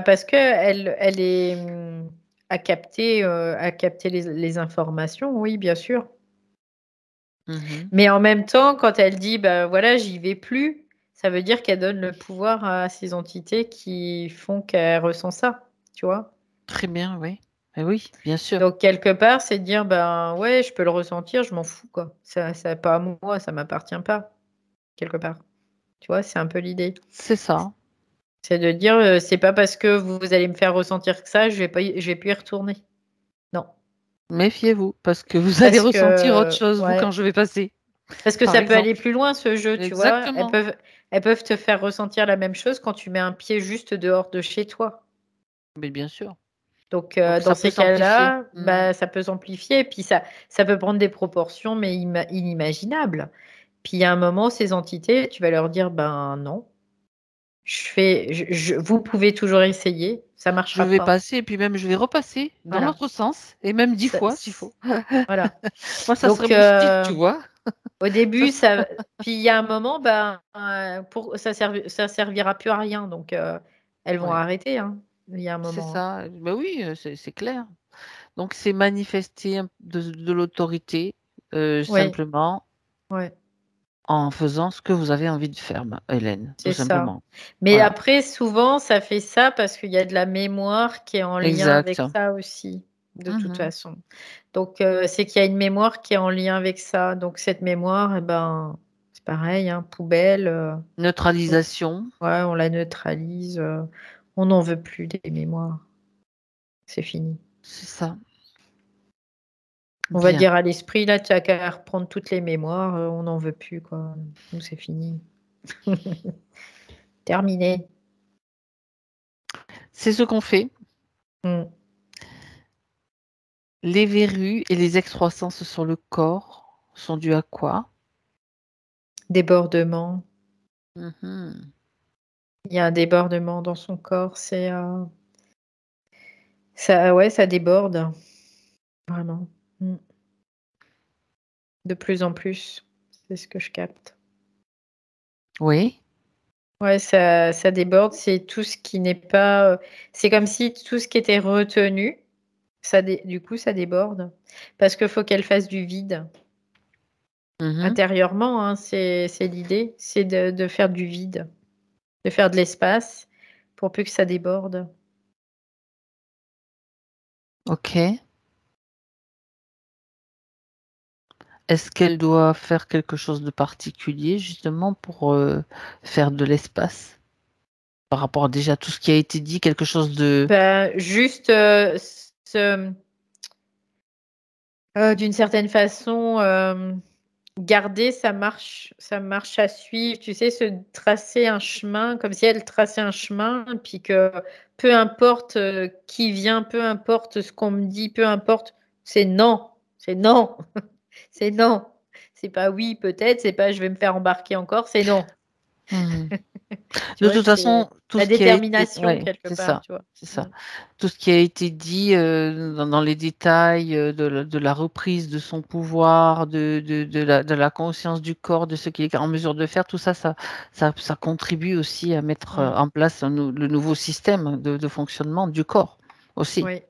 parce que elle est à capter les informations, oui, bien sûr. Mhm, Mais en même temps, quand elle dit, bah voilà, j'y vais plus, ça veut dire qu'elle donne le pouvoir à ces entités qui font qu'elle ressent ça, tu vois. très bien, oui. Eh oui, bien sûr. Donc, quelque part, c'est de dire, ben ouais, je peux le ressentir, je m'en fous, quoi. Ça pas à moi, ça m'appartient pas, quelque part. Tu vois, c'est un peu l'idée. C'est ça. C'est de dire, c'est pas parce que vous allez me faire ressentir que ça, je vais plus y retourner. Non. Méfiez-vous, parce que vous allez Parce ressentir autre que, chose, vous, quand ouais. je vais passer, Parce que par ça peut aller exemple. plus loin, ce jeu, tu vois. Exactement. Elles peuvent te faire ressentir la même chose quand tu mets un pied juste dehors de chez toi. Mais bien sûr. Donc, Donc, dans ça peut ces s'amplifier. cas-là, Mhm. bah, ça peut s'amplifier, et puis ça peut prendre des proportions, mais inimaginables. Puis, il y a un moment, ces entités, tu vas leur dire, ben non, vous pouvez toujours essayer, ça Je marchera vais pas. passer, et puis même, je vais repasser dans Voilà. l'autre sens, et même 10 Ça- fois s'il ça- faut. voilà. Moi, ça serait Donc, mon style, tu vois. au Ça, début, puis il y a un moment, ça servira plus à rien. Donc, elles vont ouais, arrêter. Hein. Il y a un c'est moment. Hein. ça. Ben oui, c'est clair. Donc, c'est manifester de l'autorité, Oui, simplement, ouais, en faisant ce que vous avez envie de faire, Hélène, tout c'est ça. simplement. Mais Voilà. après, souvent, ça fait ça parce qu'il y a de la mémoire qui est en lien Exact. avec ça aussi, de toute Mhm. façon. Donc, c'est qu'il y a une mémoire qui est en lien avec ça. Donc, cette mémoire, eh ben, c'est pareil, hein, poubelle. Neutralisation, Ouais, on la neutralise. On n'en veut plus des mémoires. C'est fini. c'est ça. On va Bien. dire à l'esprit, là, tu as qu'à reprendre toutes les mémoires, on n'en veut plus, quoi. Nous, c'est fini. Terminé. C'est ce qu'on fait. Mm. Les verrues et les excroissances sur le corps sont dues à quoi? Débordement. Mhm. Il y a un débordement dans son corps. Ça, ouais, ça déborde. Vraiment. Mm. De plus en plus. C'est ce que je capte. Oui. Ouais, ça déborde. C'est tout ce qui n'est pas. C'est comme si tout ce qui était retenu, du coup, ça déborde. Parce qu'il faut qu'elle fasse du vide. Mhm. Intérieurement, hein, c'est l'idée. C'est de faire du vide, de faire de l'espace pour plus que ça déborde. Ok. Est-ce qu'elle doit faire quelque chose de particulier justement pour faire de l'espace par rapport déjà à tout ce qui a été dit, quelque chose de... Ben, juste d'une certaine façon, garder sa marche à suivre, tu sais, se tracer un chemin, comme si elle traçait un chemin, puis que peu importe qui vient, peu importe ce qu'on me dit, peu importe, c'est non, c'est non, c'est non. C'est pas oui, peut-être, c'est pas je vais me faire embarquer encore, c'est non. Mhm. Tu De vois, toute c'est façon, tout la ce qui a été... détermination Ouais, quelque c'est part, ça. tu vois. C'est ça. Mm. Tout ce qui a été dit dans les détails de la reprise de son pouvoir, de la conscience du corps, de ce qu'il est en mesure de faire, tout ça, ça contribue aussi à mettre Mm. en place le nouveau système de fonctionnement du corps aussi. Oui. Le Bah,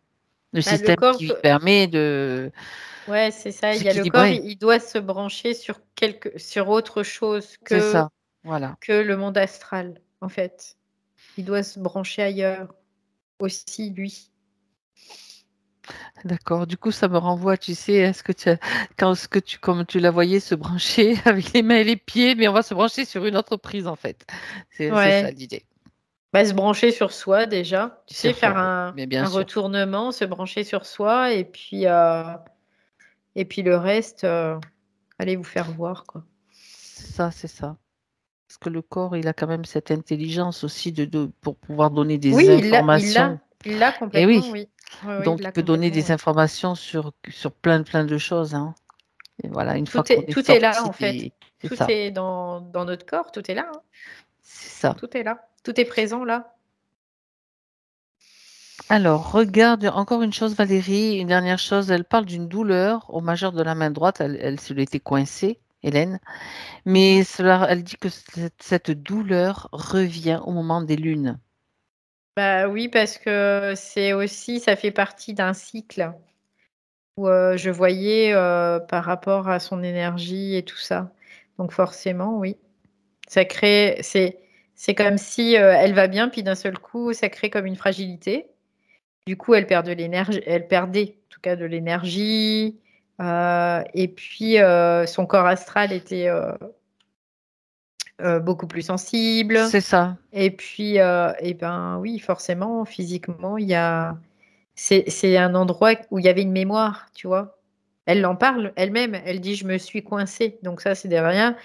le système corps, qui permet de ouais, c'est ça. Il y a le corps, s'équilibrer. il doit se brancher sur autre chose C'est ça. Voilà. que le monde astral, en fait. Il doit se brancher ailleurs aussi, lui. D'accord. Du coup, ça me renvoie, tu sais, est-ce que comme tu la voyais se brancher avec les mains et les pieds, mais on va se brancher sur une autre prise, en fait. C'est ça Ouais. l'idée. Bah, se brancher sur soi déjà. Tu sais, Sur soi, faire oui. Mais bien un sûr. retournement, se brancher sur soi et puis le reste, allez vous faire voir, quoi. C'est ça, c'est ça. Parce que le corps, il a quand même cette intelligence aussi pour pouvoir donner des Oui, informations. il l'a Et complètement, oui. oui. Oui, oui, il Donc, il l'a peut donner complètement, des oui. informations sur plein de choses, hein. Et voilà, une fois qu'on est Tout est là, sorti en fait. c'est Tout ça. est dans notre corps, tout est là, hein. C'est ça. Tout est là. Tout est présent là. Alors, regarde encore une chose, Valérie, une dernière chose. Elle parle d'une douleur au majeur de la main droite. Elle se l'était coincée, Hélène. Mhm. Mais elle dit que cette douleur revient au moment des lunes. Bah oui, parce que c'est aussi, ça fait partie d'un cycle où je voyais par rapport à son énergie et tout ça. Donc forcément, oui. Ça crée, c'est comme si elle va bien, puis d'un seul coup, ça crée comme une fragilité. Du coup, elle perd de l'énergie, elle perdait en tout cas de l'énergie. Et puis son corps astral était beaucoup plus sensible. C'est ça. Et puis, et ben oui, forcément, physiquement, c'est un endroit où il y avait une mémoire, tu vois. Elle en parle elle-même. Elle dit, je me suis coincée. Donc ça, c'est derrière.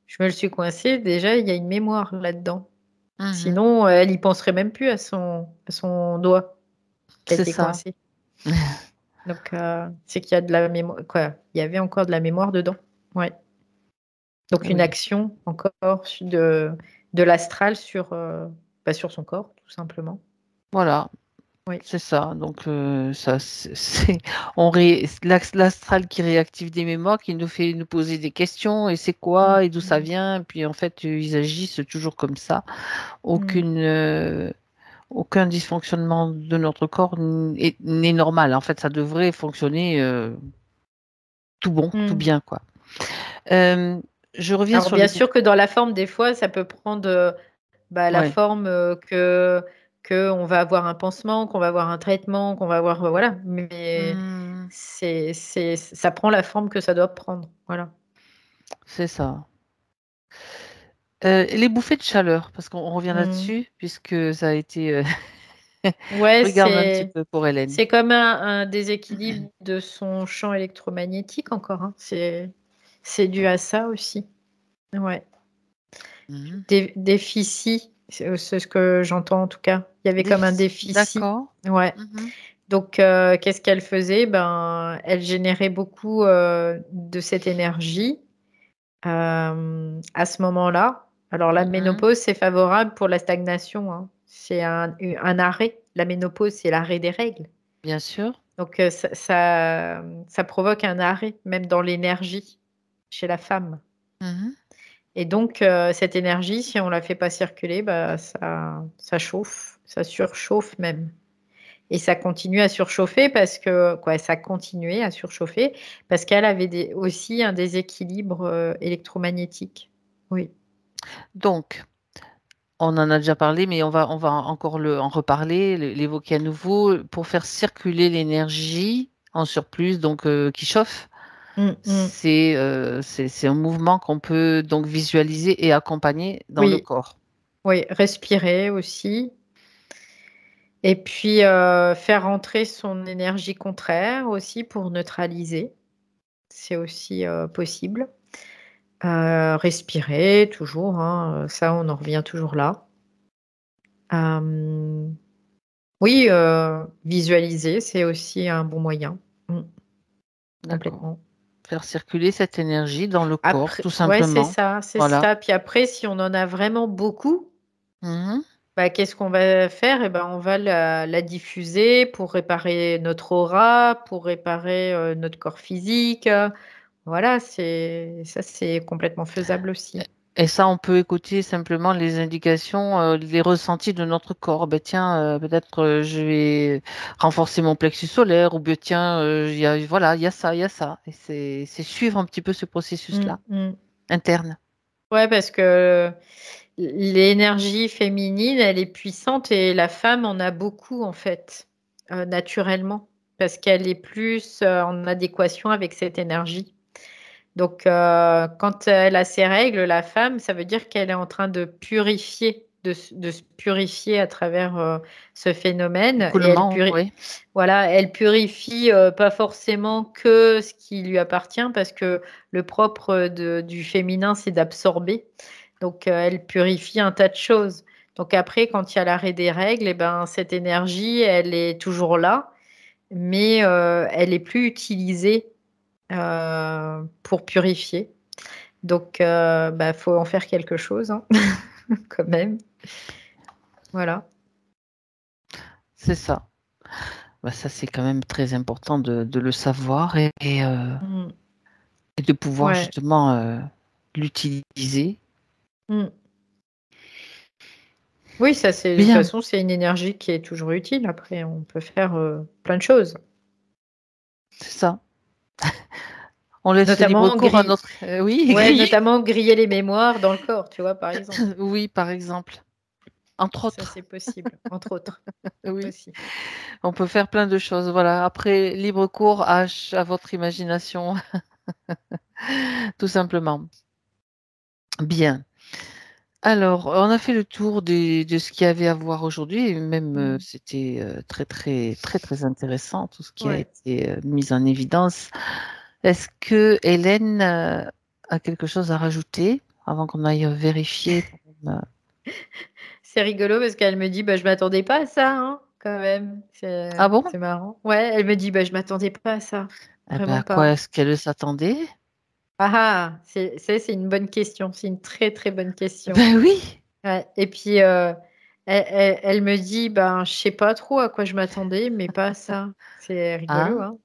Je me le suis coincée. Déjà, il y a une mémoire là-dedans. Mhm. Sinon, elle y penserait même plus à son doigt qui a C'est été ça. coincé. Donc, c'est qu'il y a de la mémoire, quoi. Il y avait encore de la mémoire dedans. Ouais. Donc, une Oui. action encore de l'astral sur son corps, tout simplement. Voilà. Oui. C'est ça. Donc, ça, l'astral qui réactive des mémoires, qui nous fait nous poser des questions, et c'est Mm, quoi, et d'où ça mm, vient. Et puis, en fait, ils agissent toujours comme ça. mm, Aucune, aucun dysfonctionnement de notre corps n'est normal. En fait, ça devrait fonctionner tout bon, tout mm. bien, quoi. Euh, je reviens Alors, sur les bien bouffées. sûr que dans la forme, des fois, ça peut prendre la Ouais. forme que on va avoir un pansement, qu'on va avoir un traitement, qu'on va avoir, voilà. Mais Hmm, ça prend la forme que ça doit prendre. Voilà. c'est ça. Les bouffées de chaleur, parce qu'on revient Mm. là-dessus, puisque ça a été Ouais, Regarde un petit peu pour Hélène. c'est comme un déséquilibre de son champ électromagnétique encore, hein. C'est dû à ça aussi. Ouais. Mhm. Déficit, c'est ce que j'entends en tout cas. Il y avait comme un déficit. D'accord. Ouais. Mhm. Donc, qu'est-ce qu'elle faisait? Ben, elle générait beaucoup de cette énergie à ce moment-là. Alors, la Mhm. ménopause, c'est favorable pour la stagnation, hein. C'est un arrêt. La ménopause, c'est l'arrêt des règles. Bien sûr. Donc, ça provoque un arrêt, même dans l'énergie chez la femme. Mhm. Et donc, cette énergie, si on la fait pas circuler, bah, ça chauffe, ça surchauffe même. Et ça continue à surchauffer parce que, quoi, ça continuait à surchauffer parce qu'elle avait aussi un déséquilibre électromagnétique. Oui. Donc, on en a déjà parlé, mais on va encore en reparler, l'évoquer à nouveau, pour faire circuler l'énergie en surplus, donc qui chauffe. Mm, mm. C'est un mouvement qu'on peut donc visualiser et accompagner dans le Oui, corps. oui, respirer aussi. Et puis, faire rentrer son énergie contraire aussi pour neutraliser. C'est aussi possible. Respirer, toujours, hein, ça, on en revient toujours là. Euh, oui, visualiser, c'est aussi un bon moyen. Mm, D'accord. complètement. Faire circuler cette énergie dans le corps, Après, tout ouais, c'est simplement. ça, c'est Voilà. ça. Puis après, si on en a vraiment beaucoup, Mhm. bah, qu'est-ce qu'on va faire? Eh ben, on va la diffuser pour réparer notre aura, pour réparer notre corps physique. Voilà, ça, c'est complètement faisable aussi. Et ça, on peut écouter simplement les indications, les ressentis de notre corps. Ben, tiens, peut-être je vais renforcer mon plexus solaire, ou bien tiens, voilà, il y a ça, il y a ça. Et c'est suivre un petit peu ce Mm, processus-là, mm. interne. Ouais, parce que l'énergie féminine, elle est puissante et la femme en a beaucoup en fait, naturellement, parce qu'elle est plus en adéquation avec cette énergie. Donc, quand elle a ses règles, la femme, ça veut dire qu'elle est en train de purifier, de se purifier à travers ce phénomène. Et Écoulement, oui. voilà, elle purifie pas forcément que ce qui lui appartient, parce que le propre du féminin, c'est d'absorber. Donc, elle purifie un tas de choses. Donc après, quand il y a l'arrêt des règles, eh ben, cette énergie, elle est toujours là, mais elle est plus utilisée pour purifier. Donc, bah, faut en faire quelque chose, hein, quand même. Voilà. C'est ça. Bah, ça, c'est quand même très important de le savoir Mm. et de pouvoir Ouais. justement l'utiliser. Mm. Oui, ça, de toute Bien, façon, c'est une énergie qui est toujours utile. Après, on peut faire plein de choses. c'est ça. On laisse le libre Notamment cours à notre... oui, ouais, griller. notamment griller les mémoires dans le corps, tu vois, par exemple. Oui, par exemple. Entre Ça, autres. c'est possible, entre autres Oui. aussi. On peut faire plein de choses. Voilà. Après, libre cours à votre imagination, tout simplement. Bien. Alors, on a fait le tour de ce qu'il y avait à voir aujourd'hui. Et même, Mm. c'était très, très, très, très intéressant, tout ce qui a Ouais. été mis en évidence. Est-ce que Hélène a quelque chose à rajouter avant qu'on aille vérifier quand même, C'est rigolo parce qu'elle me dit, bah, je m'attendais pas à ça, hein, quand même. Ah bon? C'est marrant. Ouais, elle me dit, bah, je m'attendais pas à ça. Eh ben, Vraiment à quoi pas. est-ce qu'elle s'attendait? Ah, ah, c'est une bonne question. C'est une très, très bonne question. Ben oui. Ouais. Et puis, elle me dit, ben, je sais pas trop à quoi je m'attendais, mais pas à ça. C'est rigolo, Hein? hein.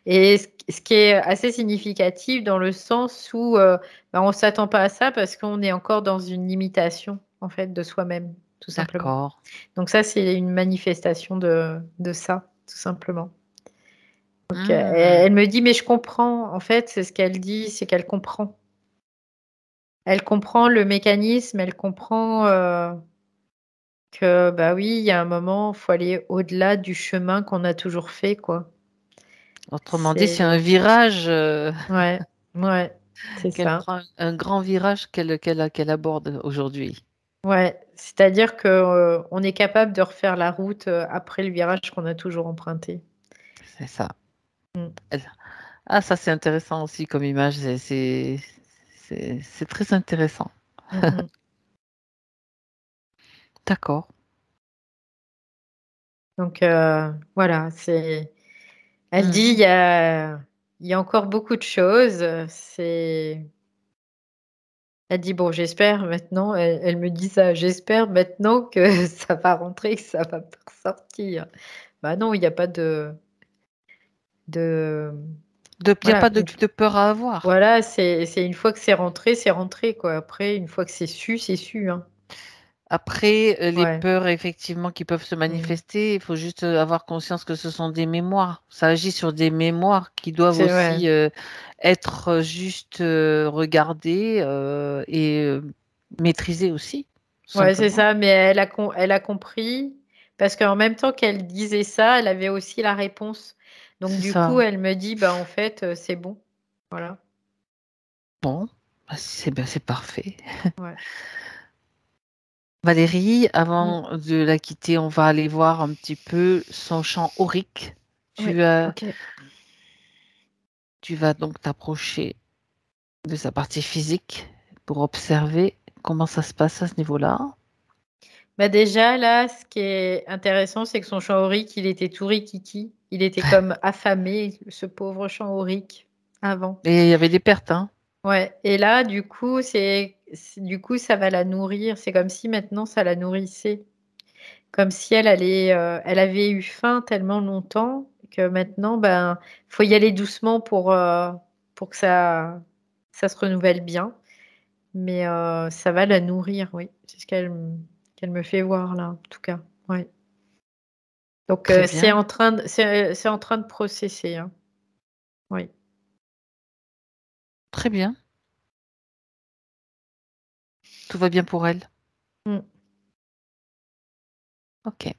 Et ce qui est assez significatif dans le sens où ben, on ne s'attend pas à ça parce qu'on est encore dans une limitation, en fait, de soi-même, tout simplement. D'accord. Donc ça, c'est une manifestation de ça, tout simplement. Donc, Hmm. elle me dit, mais je comprends. En fait, c'est ce qu'elle dit, c'est qu'elle comprend. Elle comprend le mécanisme, elle comprend que, bah oui, il y a un moment, il faut aller au-delà du chemin qu'on a toujours fait, quoi. Autrement dit, c'est un C'est, virage ouais, ouais, c'est qu'elle ça. prend, un grand virage qu'elle aborde aujourd'hui. Ouais, c'est-à-dire que on est capable de refaire la route après le virage qu'on a toujours emprunté. C'est ça. Mm. Ah, ça c'est intéressant aussi comme image. C'est très intéressant. Mm, mm. D'accord. Donc voilà, c'est. Elle dit Mhm. il y a encore beaucoup de choses. C'est. Elle dit bon, j'espère maintenant. Elle me dit ça. J'espère maintenant que ça va rentrer, que ça va pas ressortir. Bah non, il n'y a pas de. Il n'y a Voilà, pas de peur à avoir. voilà, c'est une fois que c'est rentré quoi. Après, une fois que c'est su, hein. Après, les Ouais. peurs, effectivement, qui peuvent se Mm. manifester, il faut juste avoir conscience que ce sont des mémoires. Ça agit sur des mémoires qui doivent C'est vrai. aussi être juste regardées et maîtrisées aussi, tout Ouais, c'est simplement. ça, mais elle a compris, parce qu'en même temps qu'elle disait ça, elle avait aussi la réponse. Donc C'est du coup, ça. elle me dit, bah en fait, c'est bon. Voilà. Bon, bah, c'est parfait. Ouais. Valérie, Mm. avant de la quitter, on va aller voir un petit peu son champ aurique. Oui, Tu as, ok. tu vas donc t'approcher de sa partie physique pour observer comment ça se passe à ce niveau-là. Bah déjà, là, ce qui est intéressant, c'est que son champ aurique, il était tout rikiki. Il était comme affamé, ce pauvre champ aurique, avant. Et il y avait des pertes, hein. Ouais. Et là, du coup, du coup, ça va la nourrir. C'est comme si maintenant, ça la nourrissait. Comme si elle avait eu faim tellement longtemps que maintenant, ben, faut y aller doucement pour que ça se renouvelle bien. Mais ça va la nourrir, oui. C'est ce qu'elle me fait voir là, en tout cas. Ouais. Donc Très bien, c'est en train de processer, hein. Oui. très bien. Tout va bien pour elle. Mm. Ok.